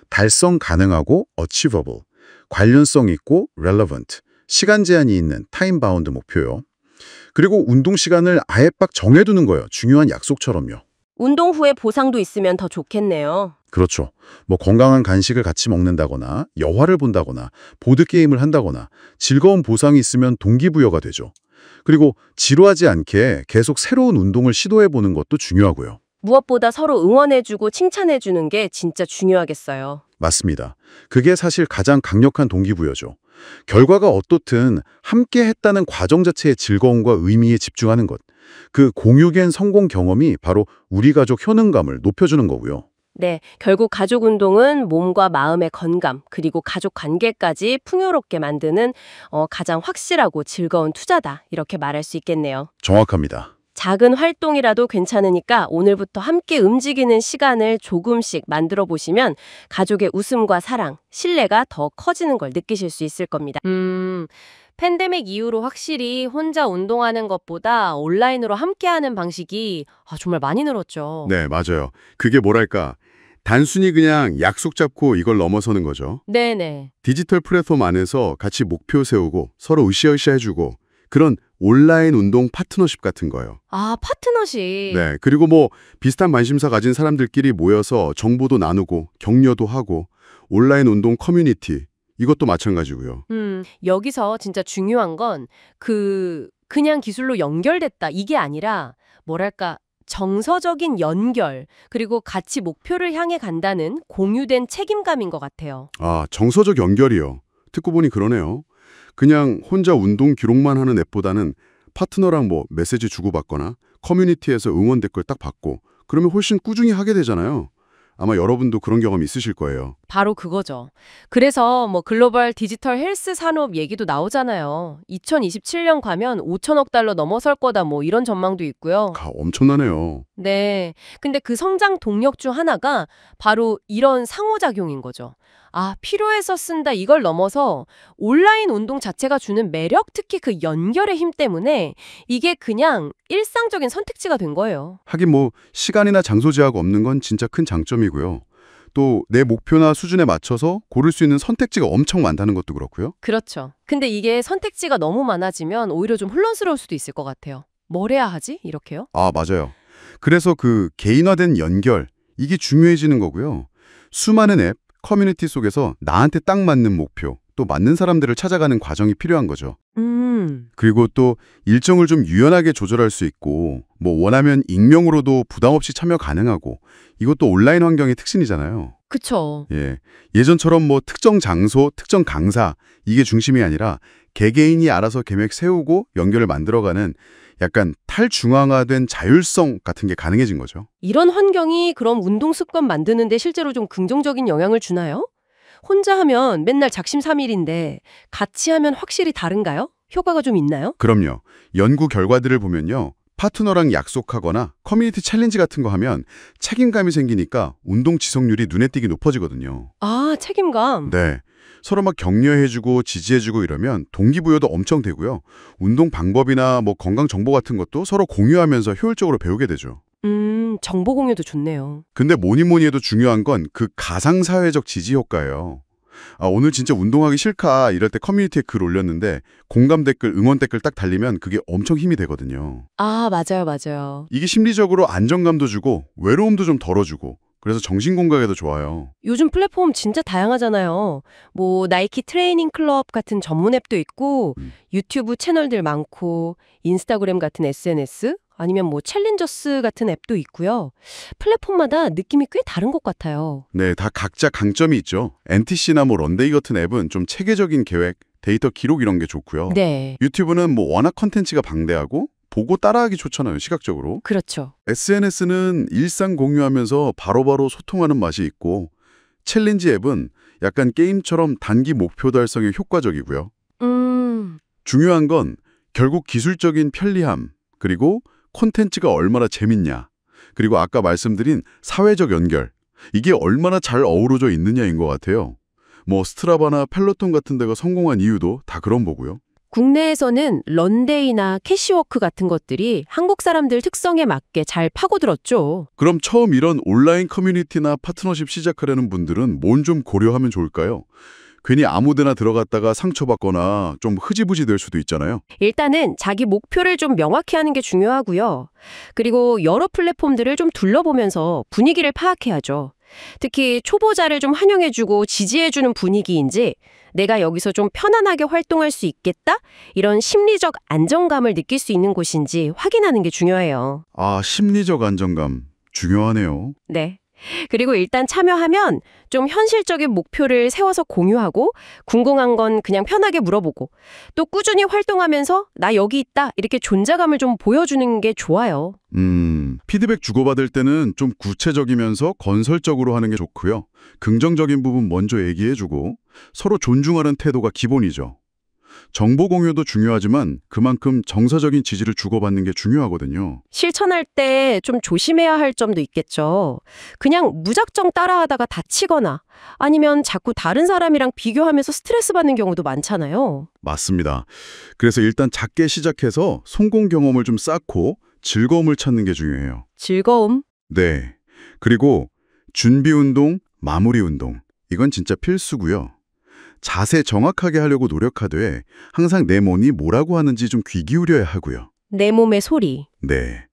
달성 가능하고 achievable, 관련성 있고 relevant, 시간 제한이 있는 time bound 목표요. 그리고 운동 시간을 아예 빡 정해두는 거예요. 중요한 약속처럼요. 운동 후에 보상도 있으면 더 좋겠네요. 그렇죠. 뭐 건강한 간식을 같이 먹는다거나 영화를 본다거나 보드게임을 한다거나 즐거운 보상이 있으면 동기부여가 되죠. 그리고 지루하지 않게 계속 새로운 운동을 시도해보는 것도 중요하고요. 무엇보다 서로 응원해주고 칭찬해주는 게 진짜 중요하겠어요. 맞습니다. 그게 사실 가장 강력한 동기부여죠. 결과가 어떻든 함께 했다는 과정 자체의 즐거움과 의미에 집중하는 것. 그 공유된 성공 경험이 바로 우리 가족 효능감을 높여주는 거고요. 네, 결국 가족 운동은 몸과 마음의 건강, 그리고 가족 관계까지 풍요롭게 만드는 가장 확실하고 즐거운 투자다. 이렇게 말할 수 있겠네요. 정확합니다. 작은 활동이라도 괜찮으니까 오늘부터 함께 움직이는 시간을 조금씩 만들어 보시면 가족의 웃음과 사랑, 신뢰가 더 커지는 걸 느끼실 수 있을 겁니다. 팬데믹 이후로 확실히 혼자 운동하는 것보다 온라인으로 함께하는 방식이 정말 많이 늘었죠. 네, 맞아요. 그게 뭐랄까, 단순히 그냥 약속 잡고 이걸 넘어서는 거죠. 네네. 디지털 플랫폼 안에서 같이 목표 세우고 서로 으쌰으쌰 해주고 그런 온라인 운동 파트너십 같은 거요. 파트너십. 네, 그리고 뭐 비슷한 관심사 가진 사람들끼리 모여서 정보도 나누고 격려도 하고 온라인 운동 커뮤니티 이것도 마찬가지고요. 여기서 진짜 중요한 건 그냥 기술로 연결됐다 이게 아니라 뭐랄까 정서적인 연결 그리고 같이 목표를 향해 간다는 공유된 책임감인 것 같아요. 정서적 연결이요. 듣고 보니 그러네요. 그냥 혼자 운동 기록만 하는 앱보다는 파트너랑 뭐 메시지 주고받거나 커뮤니티에서 응원 댓글 딱 받고 그러면 훨씬 꾸준히 하게 되잖아요. 아마 여러분도 그런 경험 있으실 거예요. 바로 그거죠. 그래서 뭐 글로벌 디지털 헬스 산업 얘기도 나오잖아요. 2027년 가면 5천억 달러 넘어설 거다 뭐 이런 전망도 있고요. 엄청나네요. 네. 근데 그 성장 동력 중 하나가 바로 이런 상호작용인 거죠. 필요해서 쓴다 이걸 넘어서 온라인 운동 자체가 주는 매력, 특히 그 연결의 힘 때문에 이게 그냥 일상적인 선택지가 된 거예요. 하긴 뭐 시간이나 장소 제약 없는 건 진짜 큰 장점이고요. 또 내 목표나 수준에 맞춰서 고를 수 있는 선택지가 엄청 많다는 것도 그렇고요. 그렇죠. 근데 이게 선택지가 너무 많아지면 오히려 좀 혼란스러울 수도 있을 것 같아요. 뭘 해야 하지? 이렇게요? 맞아요. 그래서 그 개인화된 연결, 이게 중요해지는 거고요. 수많은 앱, 커뮤니티 속에서 나한테 딱 맞는 목표, 또 맞는 사람들을 찾아가는 과정이 필요한 거죠. 그리고 또 일정을 좀 유연하게 조절할 수 있고 뭐 원하면 익명으로도 부담 없이 참여 가능하고 이것도 온라인 환경의 특징이잖아요. 그쵸. 예. 예전처럼 뭐 특정 장소, 특정 강사 이게 중심이 아니라 개개인이 알아서 계획 세우고 연결을 만들어가는 약간 탈중앙화된 자율성 같은 게 가능해진 거죠. 이런 환경이 그럼 운동 습관 만드는데 실제로 좀 긍정적인 영향을 주나요? 혼자 하면 맨날 작심삼일인데 같이 하면 확실히 다른가요? 효과가 좀 있나요? 그럼요. 연구 결과들을 보면요. 파트너랑 약속하거나 커뮤니티 챌린지 같은 거 하면 책임감이 생기니까 운동 지속률이 눈에 띄게 높아지거든요. 책임감. 네. 서로 막 격려해주고 지지해주고 이러면 동기부여도 엄청 되고요. 운동 방법이나 뭐 건강 정보 같은 것도 서로 공유하면서 효율적으로 배우게 되죠. 정보 공유도 좋네요. 근데 뭐니 해도 중요한 건 그 가상사회적 지지 효과예요. 오늘 진짜 운동하기 싫다 이럴 때 커뮤니티에 글 올렸는데 공감 댓글, 응원 댓글 딱 달리면 그게 엄청 힘이 되거든요. 맞아요. 이게 심리적으로 안정감도 주고 외로움도 좀 덜어주고 그래서 정신건강에도 좋아요. 요즘 플랫폼 진짜 다양하잖아요. 뭐 나이키 트레이닝 클럽 같은 전문 앱도 있고 유튜브 채널들 많고 인스타그램 같은 SNS 아니면 뭐 챌린저스 같은 앱도 있고요. 플랫폼마다 느낌이 꽤 다른 것 같아요. 네, 다 각자 강점이 있죠. NTC나 뭐 런데이 같은 앱은 좀 체계적인 계획, 데이터 기록 이런 게 좋고요. 네. 유튜브는 뭐 워낙 컨텐츠가 방대하고 보고 따라하기 좋잖아요, 시각적으로. 그렇죠. SNS는 일상 공유하면서 바로바로 소통하는 맛이 있고 챌린지 앱은 약간 게임처럼 단기 목표 달성에 효과적이고요. 중요한 건 결국 기술적인 편리함, 그리고 콘텐츠가 얼마나 재밌냐, 그리고 아까 말씀드린 사회적 연결, 이게 얼마나 잘 어우러져 있느냐인 것 같아요. 뭐 스트라바나 펠로톤 같은 데가 성공한 이유도 다 그런 거고요. 국내에서는 런데이나 캐시워크 같은 것들이 한국 사람들 특성에 맞게 잘 파고들었죠. 그럼 처음 이런 온라인 커뮤니티나 파트너십 시작하려는 분들은 뭔 좀 고려하면 좋을까요? 괜히 아무데나 들어갔다가 상처받거나 좀 흐지부지 될 수도 있잖아요. 일단은 자기 목표를 좀 명확히 하는 게 중요하고요. 그리고 여러 플랫폼들을 좀 둘러보면서 분위기를 파악해야죠. 특히 초보자를 좀 환영해주고 지지해주는 분위기인지 내가 여기서 좀 편안하게 활동할 수 있겠다? 이런 심리적 안정감을 느낄 수 있는 곳인지 확인하는 게 중요해요. 아, 심리적 안정감 중요하네요. 네. 그리고 일단 참여하면 좀 현실적인 목표를 세워서 공유하고 궁금한 건 그냥 편하게 물어보고 또 꾸준히 활동하면서 나 여기 있다 이렇게 존재감을 좀 보여주는 게 좋아요. 피드백 주고받을 때는 좀 구체적이면서 건설적으로 하는 게 좋고요. 긍정적인 부분 먼저 얘기해주고 서로 존중하는 태도가 기본이죠. 정보 공유도 중요하지만 그만큼 정서적인 지지를 주고받는 게 중요하거든요. 실천할 때 좀 조심해야 할 점도 있겠죠. 그냥 무작정 따라하다가 다치거나 아니면 자꾸 다른 사람이랑 비교하면서 스트레스 받는 경우도 많잖아요. 맞습니다. 그래서 일단 작게 시작해서 성공 경험을 좀 쌓고 즐거움을 찾는 게 중요해요. 즐거움? 네. 그리고 준비 운동, 마무리 운동. 이건 진짜 필수고요. 자세 정확하게 하려고 노력하되 항상 내 몸이 뭐라고 하는지 좀 귀 기울여야 하고요. 내 몸의 소리. 네.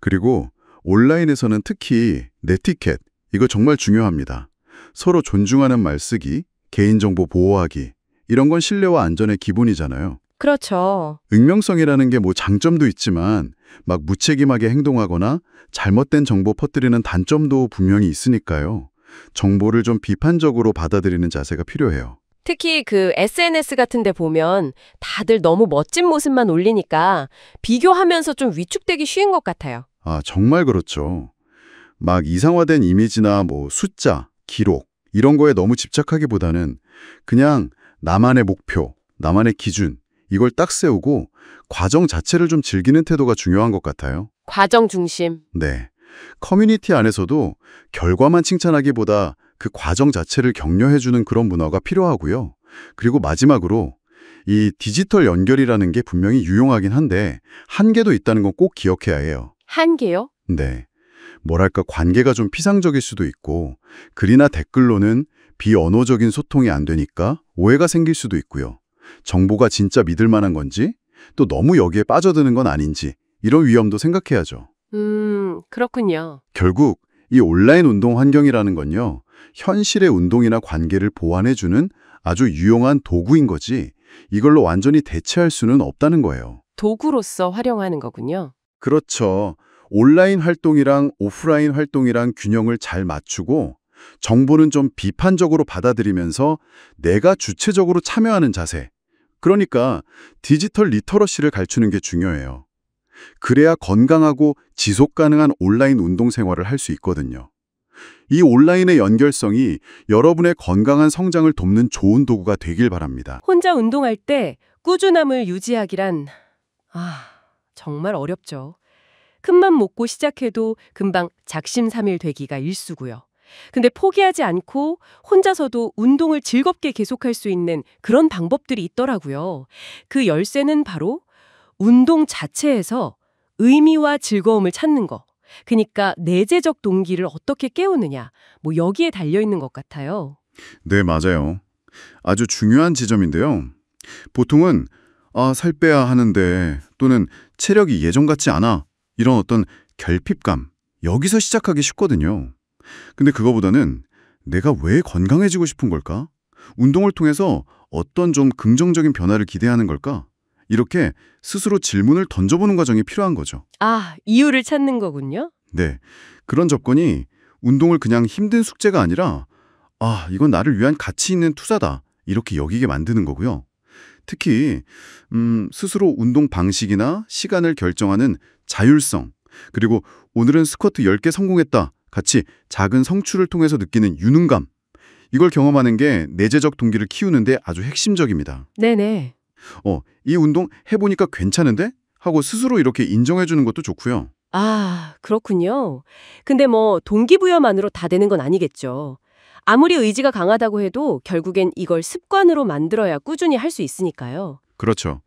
그리고 온라인에서는 특히 네티켓, 이거 정말 중요합니다. 서로 존중하는 말 쓰기, 개인정보 보호하기, 이런 건 신뢰와 안전의 기본이잖아요. 그렇죠. 익명성이라는 게 뭐 장점도 있지만 막 무책임하게 행동하거나 잘못된 정보 퍼뜨리는 단점도 분명히 있으니까요. 정보를 좀 비판적으로 받아들이는 자세가 필요해요. 특히 그 SNS 같은 데 보면 다들 너무 멋진 모습만 올리니까 비교하면서 좀 위축되기 쉬운 것 같아요. 아, 정말 그렇죠. 막 이상화된 이미지나 뭐 숫자, 기록 이런 거에 너무 집착하기보다는 그냥 나만의 목표, 나만의 기준 이걸 딱 세우고 과정 자체를 좀 즐기는 태도가 중요한 것 같아요. 과정 중심. 네. 커뮤니티 안에서도 결과만 칭찬하기보다 그 과정 자체를 격려해주는 그런 문화가 필요하고요. 그리고 마지막으로 이 디지털 연결이라는 게 분명히 유용하긴 한데 한계도 있다는 건 꼭 기억해야 해요. 한계요? 네. 뭐랄까 관계가 좀 피상적일 수도 있고 글이나 댓글로는 비언어적인 소통이 안 되니까 오해가 생길 수도 있고요. 정보가 진짜 믿을 만한 건지 또 너무 여기에 빠져드는 건 아닌지 이런 위험도 생각해야죠. 그렇군요. 결국 이 온라인 운동 환경이라는 건요. 현실의 운동이나 관계를 보완해주는 아주 유용한 도구인 거지 이걸로 완전히 대체할 수는 없다는 거예요. 도구로서 활용하는 거군요. 그렇죠. 온라인 활동이랑 오프라인 활동이랑 균형을 잘 맞추고 정보는 좀 비판적으로 받아들이면서 내가 주체적으로 참여하는 자세. 그러니까 디지털 리터러시를 갖추는 게 중요해요. 그래야 건강하고 지속 가능한 온라인 운동 생활을 할 수 있거든요. 이 온라인의 연결성이 여러분의 건강한 성장을 돕는 좋은 도구가 되길 바랍니다. 혼자 운동할 때 꾸준함을 유지하기란 정말 어렵죠. 큰맘 먹고 시작해도 금방 작심삼일 되기가 일쑤고요. 근데 포기하지 않고 혼자서도 운동을 즐겁게 계속할 수 있는 그런 방법들이 있더라고요. 그 열쇠는 바로 운동 자체에서 의미와 즐거움을 찾는 거. 그러니까 내재적 동기를 어떻게 깨우느냐. 뭐 여기에 달려 있는 것 같아요. 네, 맞아요. 아주 중요한 지점인데요. 보통은 살 빼야 하는데 또는 체력이 예전 같지 않아. 이런 어떤 결핍감. 여기서 시작하기 쉽거든요. 근데 그거보다는 내가 왜 건강해지고 싶은 걸까? 운동을 통해서 어떤 좀 긍정적인 변화를 기대하는 걸까? 이렇게 스스로 질문을 던져보는 과정이 필요한 거죠. 이유를 찾는 거군요. 네, 그런 접근이 운동을 그냥 힘든 숙제가 아니라 이건 나를 위한 가치 있는 투자다 이렇게 여기게 만드는 거고요. 특히 스스로 운동 방식이나 시간을 결정하는 자율성, 그리고 오늘은 스쿼트 10개 성공했다 같이 작은 성취를 통해서 느끼는 유능감, 이걸 경험하는 게 내재적 동기를 키우는데 아주 핵심적입니다. 네네. 이 운동 해보니까 괜찮은데? 하고 스스로 이렇게 인정해주는 것도 좋고요. 아, 그렇군요. 근데 뭐 동기부여만으로 다 되는 건 아니겠죠. 아무리 의지가 강하다고 해도 결국엔 이걸 습관으로 만들어야 꾸준히 할 수 있으니까요. 그렇죠.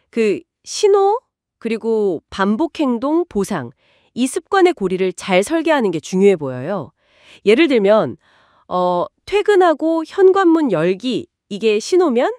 그 신호, 그리고 반복 행동, 보상, 이 습관의 고리를 잘 설계하는 게 중요해 보여요. 예를 들면 퇴근하고 현관문 열기, 이게 신호면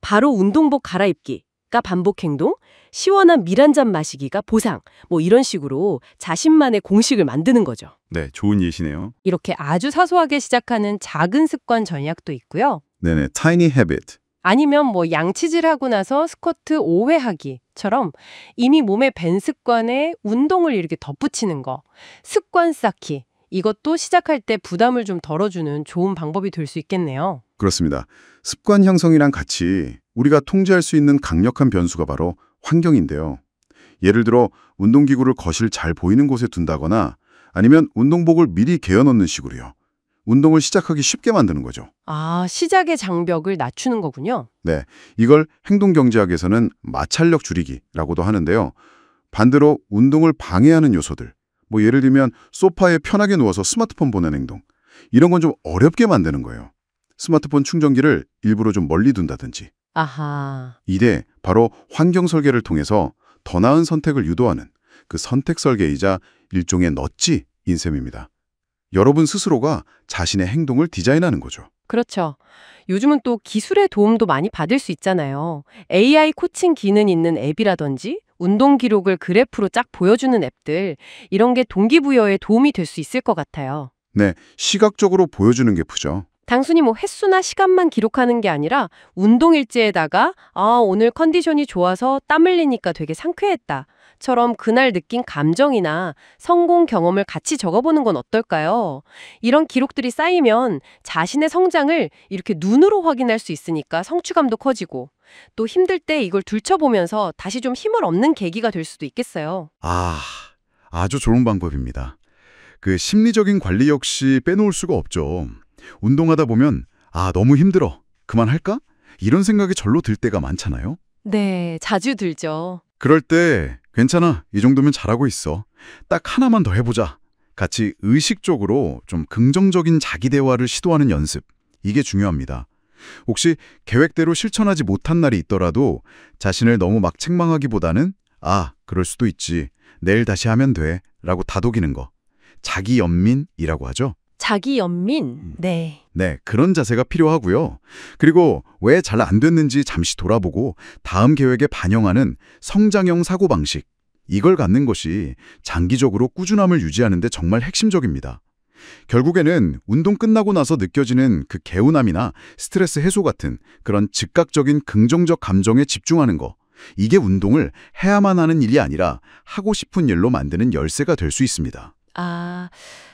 바로 운동복 갈아입기가 반복 행동, 시원한 밀 한 잔 마시기가 보상, 뭐 이런 식으로 자신만의 공식을 만드는 거죠. 네, 좋은 예시네요. 이렇게 아주 사소하게 시작하는 작은 습관 전략도 있고요. 네네, tiny habit. 아니면 뭐 양치질하고 나서 스쿼트 5회 하기처럼 이미 몸에 밴 습관에 운동을 이렇게 덧붙이는 거. 습관 쌓기. 이것도 시작할 때 부담을 좀 덜어주는 좋은 방법이 될 수 있겠네요. 그렇습니다. 습관 형성이랑 같이 우리가 통제할 수 있는 강력한 변수가 바로 환경인데요. 예를 들어 운동기구를 거실 잘 보이는 곳에 둔다거나 아니면 운동복을 미리 개어 넣는 식으로요. 운동을 시작하기 쉽게 만드는 거죠. 아, 시작의 장벽을 낮추는 거군요. 네, 이걸 행동경제학에서는 마찰력 줄이기라고도 하는데요. 반대로 운동을 방해하는 요소들, 뭐 예를 들면 소파에 편하게 누워서 스마트폰 보는 행동, 이런 건 좀 어렵게 만드는 거예요. 스마트폰 충전기를 일부러 좀 멀리 둔다든지. 아하. 이게 바로 환경 설계를 통해서 더 나은 선택을 유도하는 그 선택 설계이자 일종의 넛지인 셈입니다. 여러분 스스로가 자신의 행동을 디자인하는 거죠. 그렇죠. 요즘은 또 기술의 도움도 많이 받을 수 있잖아요. AI 코칭 기능 있는 앱이라든지 운동 기록을 그래프로 쫙 보여주는 앱들, 이런 게 동기부여에 도움이 될 수 있을 것 같아요. 네, 시각적으로 보여주는 게 푸죠. 단순히 뭐 횟수나 시간만 기록하는 게 아니라 운동 일지에다가 오늘 컨디션이 좋아서 땀 흘리니까 되게 상쾌했다처럼 그날 느낀 감정이나 성공 경험을 같이 적어보는 건 어떨까요? 이런 기록들이 쌓이면 자신의 성장을 이렇게 눈으로 확인할 수 있으니까 성취감도 커지고 또 힘들 때 이걸 들춰보면서 다시 좀 힘을 얻는 계기가 될 수도 있겠어요. 아주 좋은 방법입니다. 그 심리적인 관리 역시 빼놓을 수가 없죠. 운동하다 보면 너무 힘들어. 그만할까? 이런 생각이 절로 들 때가 많잖아요. 네, 자주 들죠. 그럴 때 괜찮아. 이 정도면 잘하고 있어. 딱 하나만 더 해보자. 같이 의식적으로 좀 긍정적인 자기 대화를 시도하는 연습. 이게 중요합니다. 혹시 계획대로 실천하지 못한 날이 있더라도 자신을 너무 막 책망하기보다는 그럴 수도 있지. 내일 다시 하면 돼. 라고 다독이는 거. 자기 연민이라고 하죠. 자기 연민? 네. 네, 그런 자세가 필요하고요. 그리고 왜 잘 안 됐는지 잠시 돌아보고 다음 계획에 반영하는 성장형 사고방식. 이걸 갖는 것이 장기적으로 꾸준함을 유지하는 데 정말 핵심적입니다. 결국에는 운동 끝나고 나서 느껴지는 그 개운함이나 스트레스 해소 같은 그런 즉각적인 긍정적 감정에 집중하는 거. 이게 운동을 해야만 하는 일이 아니라 하고 싶은 일로 만드는 열쇠가 될 수 있습니다.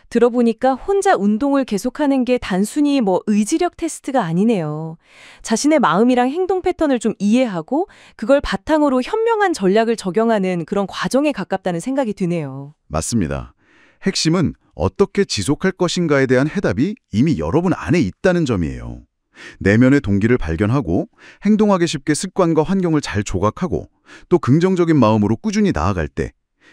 들어보니까 혼자 운동을 계속하는 게 단순히 의지력 테스트가 아니네요. 자신의 마음이랑 행동 패턴을 좀 이해하고 그걸 바탕으로 현명한 전략을 적용하는 그런 과정에 가깝다는 생각이 드네요. 맞습니다. 핵심은 어떻게 지속할 것인가에 대한 해답이 이미 여러분 안에 있다는 점이에요. 내면의 동기를 발견하고 행동하기 쉽게 습관과 환경을 잘 조각하고 또 긍정적인 마음으로 꾸준히 나아갈 때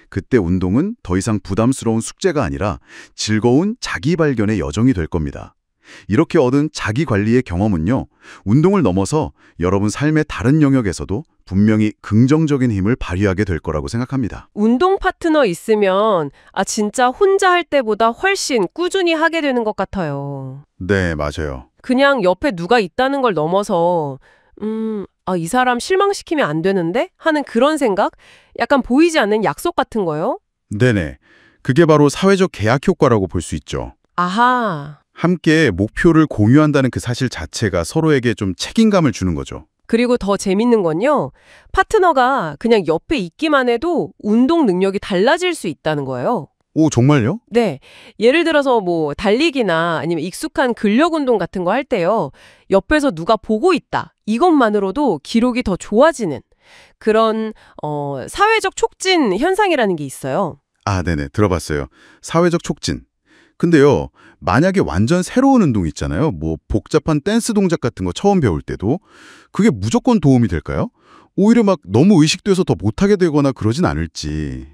그때 운동은 더 이상 부담스러운 숙제가 아니라 즐거운 자기 발견의 여정이 될 겁니다. 이렇게 얻은 자기 관리의 경험은요, 운동을 넘어서 여러분 삶의 다른 영역에서도 분명히 긍정적인 힘을 발휘하게 될 거라고 생각합니다. 운동 파트너 있으면 진짜 혼자 할 때보다 훨씬 꾸준히 하게 되는 것 같아요. 네, 맞아요. 그냥 옆에 누가 있다는 걸 넘어서 이 사람 실망시키면 안 되는데? 하는 그런 생각? 약간 보이지 않는 약속 같은 거요? 네네. 그게 바로 사회적 계약 효과라고 볼 수 있죠. 아하. 함께 목표를 공유한다는 그 사실 자체가 서로에게 좀 책임감을 주는 거죠. 그리고 더 재밌는 건요. 파트너가 그냥 옆에 있기만 해도 운동 능력이 달라질 수 있다는 거예요. 오, 정말요? 네. 예를 들어서 뭐 달리기나 아니면 익숙한 근력 운동 같은 거 할 때요. 옆에서 누가 보고 있다. 이것만으로도 기록이 더 좋아지는 그런 사회적 촉진 현상이라는 게 있어요. 아, 네네. 들어봤어요. 사회적 촉진. 근데요, 만약에 완전 새로운 운동 있잖아요. 뭐 복잡한 댄스 동작 같은 거 처음 배울 때도 그게 무조건 도움이 될까요? 오히려 막 너무 의식돼서 더 못하게 되거나 그러진 않을지.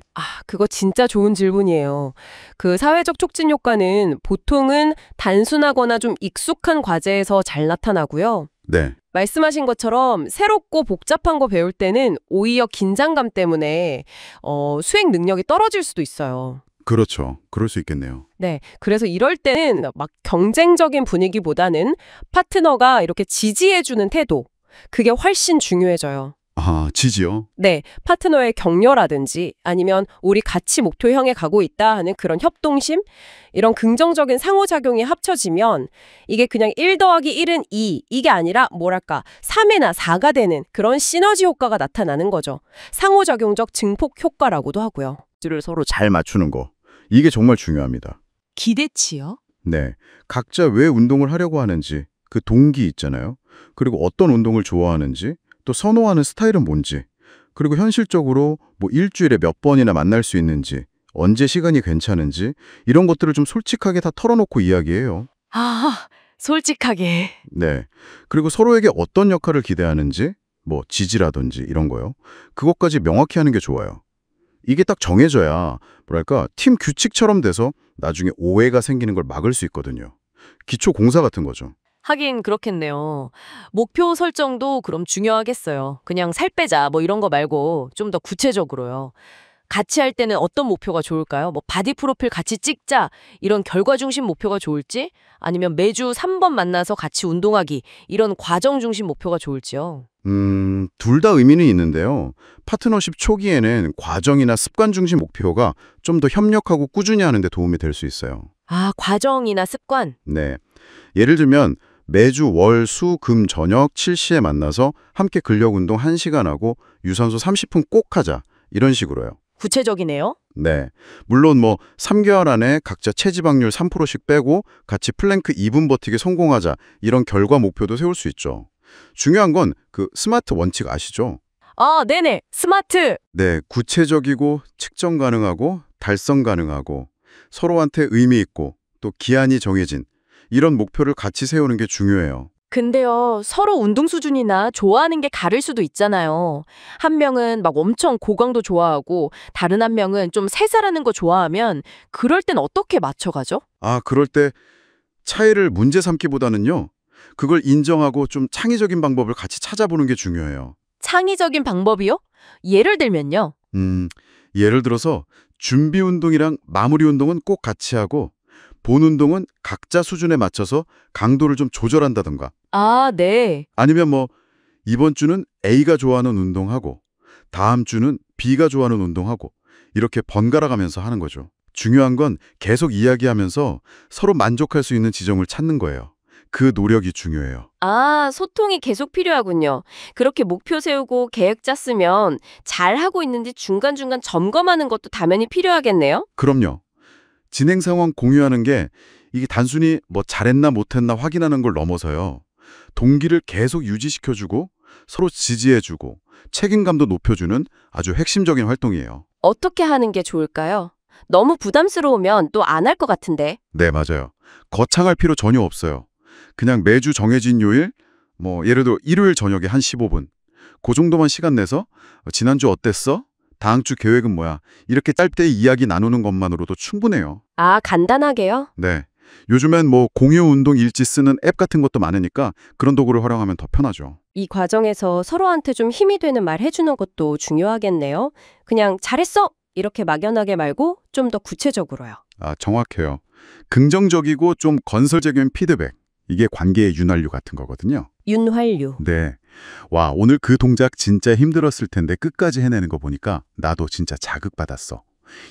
그거 진짜 좋은 질문이에요. 그 사회적 촉진 효과는 보통은 단순하거나 좀 익숙한 과제에서 잘 나타나고요. 네. 말씀하신 것처럼 새롭고 복잡한 거 배울 때는 오히려 긴장감 때문에 수행 능력이 떨어질 수도 있어요. 그렇죠. 그럴 수 있겠네요. 네. 그래서 이럴 때는 막 경쟁적인 분위기보다는 파트너가 이렇게 지지해주는 태도, 그게 훨씬 중요해져요. 아, 지지요? 네, 파트너의 격려라든지 아니면 우리 같이 목표 향해 가고 있다 하는 그런 협동심, 이런 긍정적인 상호작용이 합쳐지면 이게 그냥 1 더하기 1은 2, 이게 아니라 뭐랄까 3이나 4가 되는 그런 시너지 효과가 나타나는 거죠. 상호작용적 증폭 효과라고도 하고요. 를 서로 잘 맞추는 거. 이게 정말 중요합니다. 기대치요? 네. 각자 왜 운동을 하려고 하는지, 그 동기 있잖아요. 그리고 어떤 운동을 좋아하는지, 또 선호하는 스타일은 뭔지, 그리고 현실적으로 뭐 일주일에 몇 번이나 만날 수 있는지, 언제 시간이 괜찮은지 이런 것들을 좀 솔직하게 다 털어놓고 이야기해요. 솔직하게. 네. 그리고 서로에게 어떤 역할을 기대하는지, 뭐 지지라든지 이런 거요. 그것까지 명확히 하는 게 좋아요. 이게 딱 정해져야 뭐랄까 팀 규칙처럼 돼서 나중에 오해가 생기는 걸 막을 수 있거든요. 기초 공사 같은 거죠. 하긴 그렇겠네요. 목표 설정도 그럼 중요하겠어요. 그냥 살 빼자 뭐 이런 거 말고 좀 더 구체적으로요. 같이 할 때는 어떤 목표가 좋을까요? 뭐 바디 프로필 같이 찍자 이런 결과 중심 목표가 좋을지 아니면 매주 3번 만나서 같이 운동하기 이런 과정 중심 목표가 좋을지요. 둘 다 의미는 있는데요. 파트너십 초기에는 과정이나 습관 중심 목표가 좀 더 협력하고 꾸준히 하는 데 도움이 될 수 있어요. 과정이나 습관. 네. 예를 들면 매주 월, 수, 금 저녁 7시에 만나서 함께 근력 운동 1시간 하고 유산소 30분 꼭 하자. 이런 식으로요. 구체적이네요. 네. 물론 뭐 3개월 안에 각자 체지방률 3%씩 빼고 같이 플랭크 2분 버티기 성공하자. 이런 결과 목표도 세울 수 있죠. 중요한 건 그 스마트 원칙 아시죠? 네네. 스마트. 네. 구체적이고 측정 가능하고 달성 가능하고 서로한테 의미 있고 또 기한이 정해진 이런 목표를 같이 세우는 게 중요해요. 근데요, 서로 운동 수준이나 좋아하는 게 다를 수도 있잖아요. 한 명은 막 엄청 고강도 좋아하고 다른 한 명은 좀 살살하는 거 좋아하면 그럴 땐 어떻게 맞춰가죠? 그럴 때 차이를 문제 삼기보다는요. 그걸 인정하고 좀 창의적인 방법을 같이 찾아보는 게 중요해요. 창의적인 방법이요? 예를 들면요. 예를 들어서 준비 운동이랑 마무리 운동은 꼭 같이 하고 본 운동은 각자 수준에 맞춰서 강도를 좀 조절한다던가. 네. 아니면 뭐 이번 주는 A가 좋아하는 운동하고 다음 주는 B가 좋아하는 운동하고 이렇게 번갈아 가면서 하는 거죠. 중요한 건 계속 이야기하면서 서로 만족할 수 있는 지점을 찾는 거예요. 그 노력이 중요해요. 소통이 계속 필요하군요. 그렇게 목표 세우고 계획 짰으면 잘 하고 있는지 중간중간 점검하는 것도 당연히 필요하겠네요. 그럼요. 진행 상황 공유하는 게 이게 단순히 뭐 잘했나 못했나 확인하는 걸 넘어서요. 동기를 계속 유지시켜주고 서로 지지해주고 책임감도 높여주는 아주 핵심적인 활동이에요. 어떻게 하는 게 좋을까요? 너무 부담스러우면 또 안 할 것 같은데. 네, 맞아요. 거창할 필요 전혀 없어요. 그냥 매주 정해진 요일, 뭐 예를 들어 일요일 저녁에 한 15분. 그 정도만 시간 내서 지난주 어땠어? 다음 주 계획은 뭐야? 이렇게 짧게 이야기 나누는 것만으로도 충분해요. 간단하게요? 네. 요즘엔 뭐 공유 운동 일지 쓰는 앱 같은 것도 많으니까 그런 도구를 활용하면 더 편하죠. 이 과정에서 서로한테 좀 힘이 되는 말 해주는 것도 중요하겠네요. 그냥 잘했어! 이렇게 막연하게 말고 좀 더 구체적으로요. 정확해요. 긍정적이고 좀 건설적인 피드백. 이게 관계의 윤활유 같은 거거든요. 윤활유. 네. 와, 오늘 그 동작 진짜 힘들었을 텐데 끝까지 해내는 거 보니까 나도 진짜 자극받았어.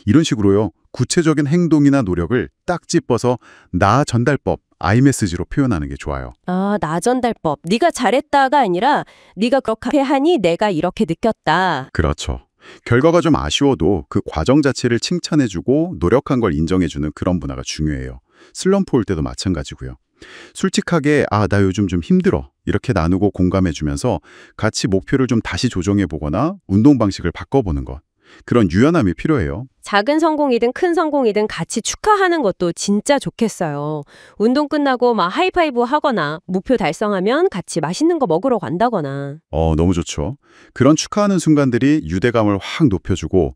이런 식으로요. 구체적인 행동이나 노력을 딱 짚어서 나 전달법, 아이메시지로 표현하는 게 좋아요. 나 전달법. 네가 잘했다가 아니라 네가 그렇게 하니 내가 이렇게 느꼈다. 그렇죠. 결과가 좀 아쉬워도 그 과정 자체를 칭찬해주고 노력한 걸 인정해주는 그런 문화가 중요해요. 슬럼프 올 때도 마찬가지고요. 솔직하게 나 요즘 좀 힘들어 이렇게 나누고 공감해주면서 같이 목표를 좀 다시 조정해보거나 운동 방식을 바꿔보는 것. 그런 유연함이 필요해요. 작은 성공이든 큰 성공이든 같이 축하하는 것도 진짜 좋겠어요. 운동 끝나고 막 하이파이브 하거나 목표 달성하면 같이 맛있는 거 먹으러 간다거나. 너무 좋죠. 그런 축하하는 순간들이 유대감을 확 높여주고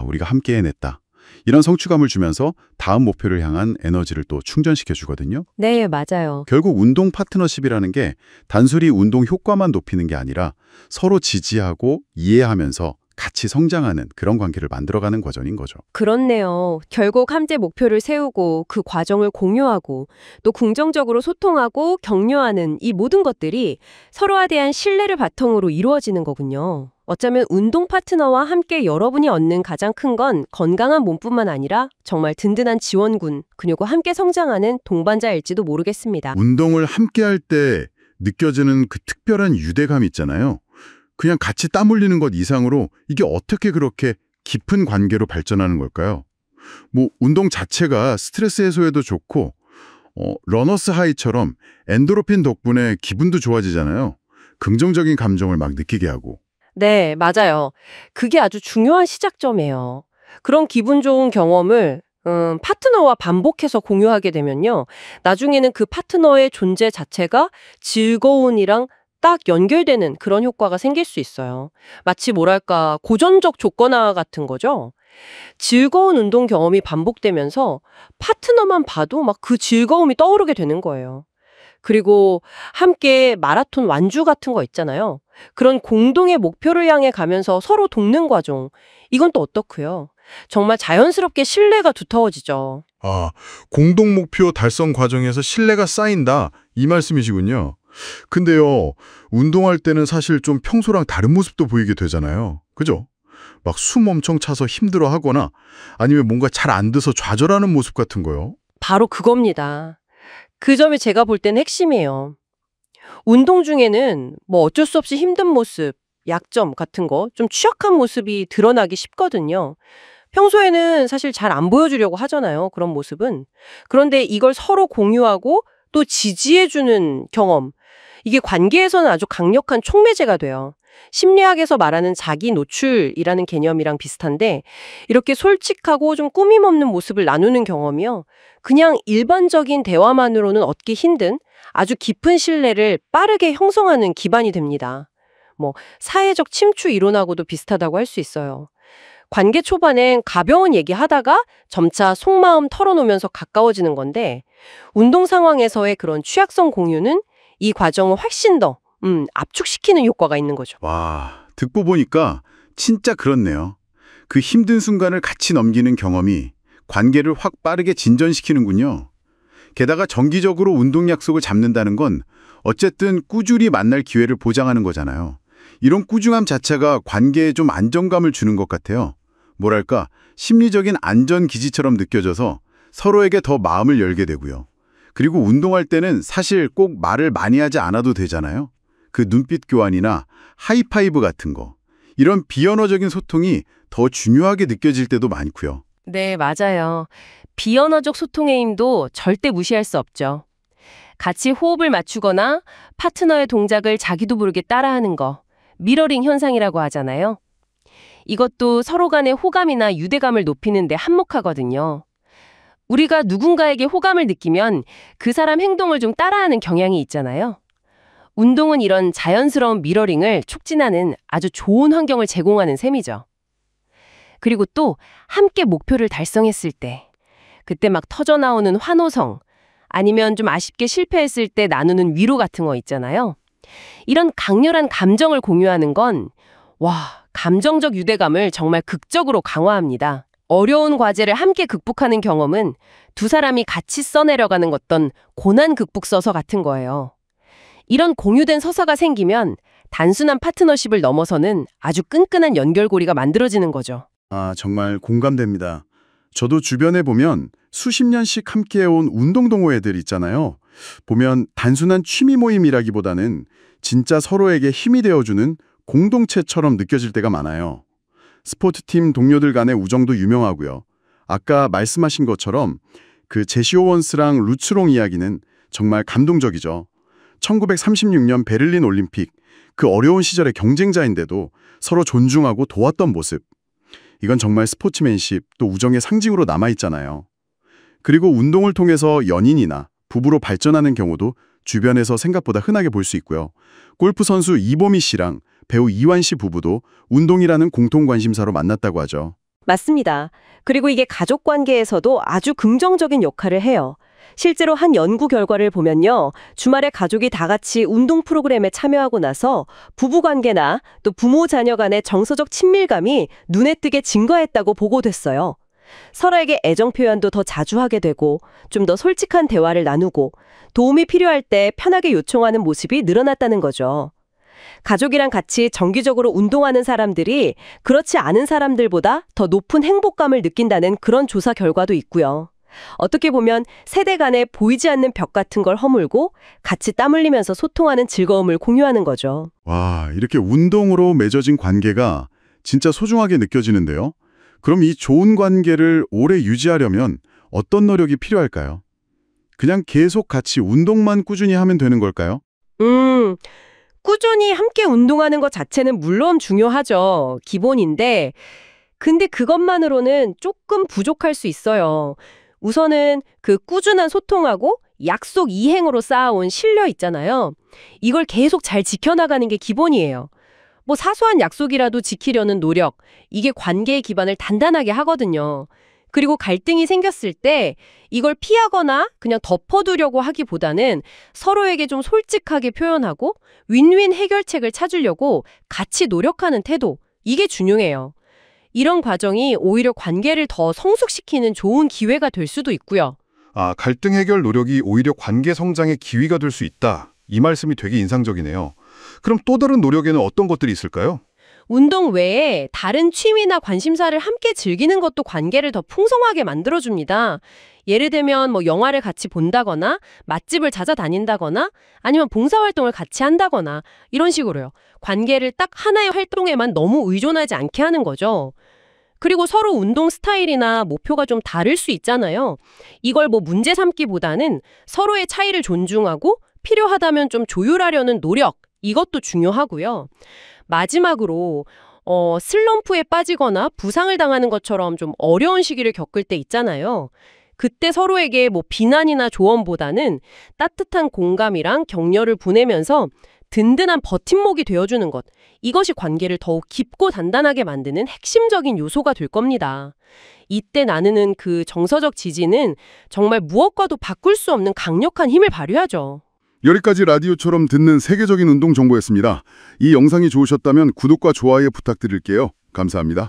우리가 함께 해냈다. 이런 성취감을 주면서 다음 목표를 향한 에너지를 또 충전시켜주거든요. 네, 맞아요. 결국 운동 파트너십이라는 게 단순히 운동 효과만 높이는 게 아니라 서로 지지하고 이해하면서 같이 성장하는 그런 관계를 만들어가는 과정인 거죠. 그렇네요. 결국 함께 목표를 세우고 그 과정을 공유하고 또 긍정적으로 소통하고 격려하는 이 모든 것들이 서로에 대한 신뢰를 바탕으로 이루어지는 거군요. 어쩌면 운동 파트너와 함께 여러분이 얻는 가장 큰 건 건강한 몸뿐만 아니라 정말 든든한 지원군, 그리고 함께 성장하는 동반자일지도 모르겠습니다. 운동을 함께 할 때 느껴지는 그 특별한 유대감 있잖아요. 그냥 같이 땀 흘리는 것 이상으로 이게 어떻게 그렇게 깊은 관계로 발전하는 걸까요? 운동 자체가 스트레스 해소에도 좋고 러너스 하이처럼 엔도르핀 덕분에 기분도 좋아지잖아요. 긍정적인 감정을 막 느끼게 하고. 네, 맞아요. 그게 아주 중요한 시작점이에요. 그런 기분 좋은 경험을 파트너와 반복해서 공유하게 되면요. 나중에는 그 파트너의 존재 자체가 즐거운이랑 딱 연결되는 그런 효과가 생길 수 있어요. 마치 뭐랄까 고전적 조건화 같은 거죠. 즐거운 운동 경험이 반복되면서 파트너만 봐도 막 그 즐거움이 떠오르게 되는 거예요. 그리고 함께 마라톤 완주 같은 거 있잖아요. 그런 공동의 목표를 향해 가면서 서로 돕는 과정. 이건 또 어떻고요? 정말 자연스럽게 신뢰가 두터워지죠. 공동 목표 달성 과정에서 신뢰가 쌓인다. 이 말씀이시군요. 근데요, 운동할 때는 사실 좀 평소랑 다른 모습도 보이게 되잖아요. 그죠? 막 숨 엄청 차서 힘들어하거나 아니면 뭔가 잘 안 돼서 좌절하는 모습 같은 거요. 바로 그겁니다. 그 점이 제가 볼 때는 핵심이에요. 운동 중에는 뭐 어쩔 수 없이 힘든 모습, 약점 같은 거, 좀 취약한 모습이 드러나기 쉽거든요. 평소에는 사실 잘 안 보여주려고 하잖아요. 그런 모습은. 그런데 이걸 서로 공유하고 또 지지해주는 경험. 이게 관계에서는 아주 강력한 촉매제가 돼요. 심리학에서 말하는 자기 노출이라는 개념이랑 비슷한데 이렇게 솔직하고 좀 꾸밈 없는 모습을 나누는 경험이요. 그냥 일반적인 대화만으로는 얻기 힘든 아주 깊은 신뢰를 빠르게 형성하는 기반이 됩니다. 사회적 침투 이론하고도 비슷하다고 할 수 있어요. 관계 초반엔 가벼운 얘기하다가 점차 속마음 털어놓으면서 가까워지는 건데 운동 상황에서의 그런 취약성 공유는 이 과정을 훨씬 더 압축시키는 효과가 있는 거죠. 와, 듣고 보니까 진짜 그렇네요. 그 힘든 순간을 같이 넘기는 경험이 관계를 확 빠르게 진전시키는군요. 게다가 정기적으로 운동 약속을 잡는다는 건 어쨌든 꾸준히 만날 기회를 보장하는 거잖아요. 이런 꾸준함 자체가 관계에 좀 안정감을 주는 것 같아요. 뭐랄까, 심리적인 안전기지처럼 느껴져서 서로에게 더 마음을 열게 되고요. 그리고 운동할 때는 사실 꼭 말을 많이 하지 않아도 되잖아요. 그 눈빛 교환이나 하이파이브 같은 거. 이런 비언어적인 소통이 더 중요하게 느껴질 때도 많고요. 네, 맞아요. 비언어적 소통의 힘도 절대 무시할 수 없죠. 같이 호흡을 맞추거나 파트너의 동작을 자기도 모르게 따라하는 거, 미러링 현상이라고 하잖아요. 이것도 서로 간의 호감이나 유대감을 높이는 데 한몫하거든요. 우리가 누군가에게 호감을 느끼면 그 사람 행동을 좀 따라하는 경향이 있잖아요. 운동은 이런 자연스러운 미러링을 촉진하는 아주 좋은 환경을 제공하는 셈이죠. 그리고 또 함께 목표를 달성했을 때, 그때 막 터져나오는 환호성, 아니면 좀 아쉽게 실패했을 때 나누는 위로 같은 거 있잖아요. 이런 강렬한 감정을 공유하는 건 감정적 유대감을 정말 극적으로 강화합니다. 어려운 과제를 함께 극복하는 경험은 두 사람이 같이 써내려가는 어떤 고난 극복 서서 같은 거예요. 이런 공유된 서사가 생기면 단순한 파트너십을 넘어서는 아주 끈끈한 연결고리가 만들어지는 거죠. 정말 공감됩니다. 저도 주변에 보면 수십 년씩 함께해온 운동 동호회들 있잖아요. 보면 단순한 취미 모임이라기보다는 진짜 서로에게 힘이 되어주는 공동체처럼 느껴질 때가 많아요. 스포츠팀 동료들 간의 우정도 유명하고요. 아까 말씀하신 것처럼 그 제시 오원스랑 루츠롱 이야기는 정말 감동적이죠. 1936년 베를린 올림픽, 그 어려운 시절의 경쟁자인데도 서로 존중하고 도왔던 모습. 이건 정말 스포츠맨십 또 우정의 상징으로 남아있잖아요. 그리고 운동을 통해서 연인이나 부부로 발전하는 경우도 주변에서 생각보다 흔하게 볼 수 있고요. 골프 선수 이보미 씨랑 배우 이완 씨 부부도 운동이라는 공통 관심사로 만났다고 하죠. 맞습니다. 그리고 이게 가족 관계에서도 아주 긍정적인 역할을 해요. 실제로 한 연구 결과를 보면요. 주말에 가족이 다 같이 운동 프로그램에 참여하고 나서 부부 관계나 또 부모 자녀 간의 정서적 친밀감이 눈에 띄게 증가했다고 보고됐어요. 서로에게 애정 표현도 더 자주 하게 되고 좀 더 솔직한 대화를 나누고 도움이 필요할 때 편하게 요청하는 모습이 늘어났다는 거죠. 가족이랑 같이 정기적으로 운동하는 사람들이 그렇지 않은 사람들보다 더 높은 행복감을 느낀다는 그런 조사 결과도 있고요. 어떻게 보면 세대 간에 보이지 않는 벽 같은 걸 허물고 같이 땀 흘리면서 소통하는 즐거움을 공유하는 거죠. 와, 이렇게 운동으로 맺어진 관계가 진짜 소중하게 느껴지는데요. 그럼 이 좋은 관계를 오래 유지하려면 어떤 노력이 필요할까요? 그냥 계속 같이 운동만 꾸준히 하면 되는 걸까요? 꾸준히 함께 운동하는 것 자체는 물론 중요하죠. 기본인데, 근데 그것만으로는 조금 부족할 수 있어요. 우선은 그 꾸준한 소통하고 약속 이행으로 쌓아온 신뢰 있잖아요. 이걸 계속 잘 지켜나가는 게 기본이에요. 뭐 사소한 약속이라도 지키려는 노력, 이게 관계의 기반을 단단하게 하거든요. 그리고 갈등이 생겼을 때 이걸 피하거나 그냥 덮어두려고 하기보다는 서로에게 좀 솔직하게 표현하고 윈윈 해결책을 찾으려고 같이 노력하는 태도, 이게 중요해요. 이런 과정이 오히려 관계를 더 성숙시키는 좋은 기회가 될 수도 있고요. 아, 갈등 해결 노력이 오히려 관계 성장의 기회가 될 수 있다. 이 말씀이 되게 인상적이네요. 그럼 또 다른 노력에는 어떤 것들이 있을까요? 운동 외에 다른 취미나 관심사를 함께 즐기는 것도 관계를 더 풍성하게 만들어줍니다. 예를 들면 뭐 영화를 같이 본다거나 맛집을 찾아다닌다거나 아니면 봉사활동을 같이 한다거나 이런 식으로요. 관계를 딱 하나의 활동에만 너무 의존하지 않게 하는 거죠. 그리고 서로 운동 스타일이나 목표가 좀 다를 수 있잖아요. 이걸 뭐 문제 삼기보다는 서로의 차이를 존중하고 필요하다면 좀 조율하려는 노력, 이것도 중요하고요. 마지막으로 슬럼프에 빠지거나 부상을 당하는 것처럼 좀 어려운 시기를 겪을 때 있잖아요. 그때 서로에게 뭐 비난이나 조언보다는 따뜻한 공감이랑 격려를 보내면서 든든한 버팀목이 되어주는 것. 이것이 관계를 더욱 깊고 단단하게 만드는 핵심적인 요소가 될 겁니다. 이때 나누는 그 정서적 지지는 정말 무엇과도 바꿀 수 없는 강력한 힘을 발휘하죠. 여기까지 라디오처럼 듣는 세계적인 운동 정보였습니다. 이 영상이 좋으셨다면 구독과 좋아요 부탁드릴게요. 감사합니다.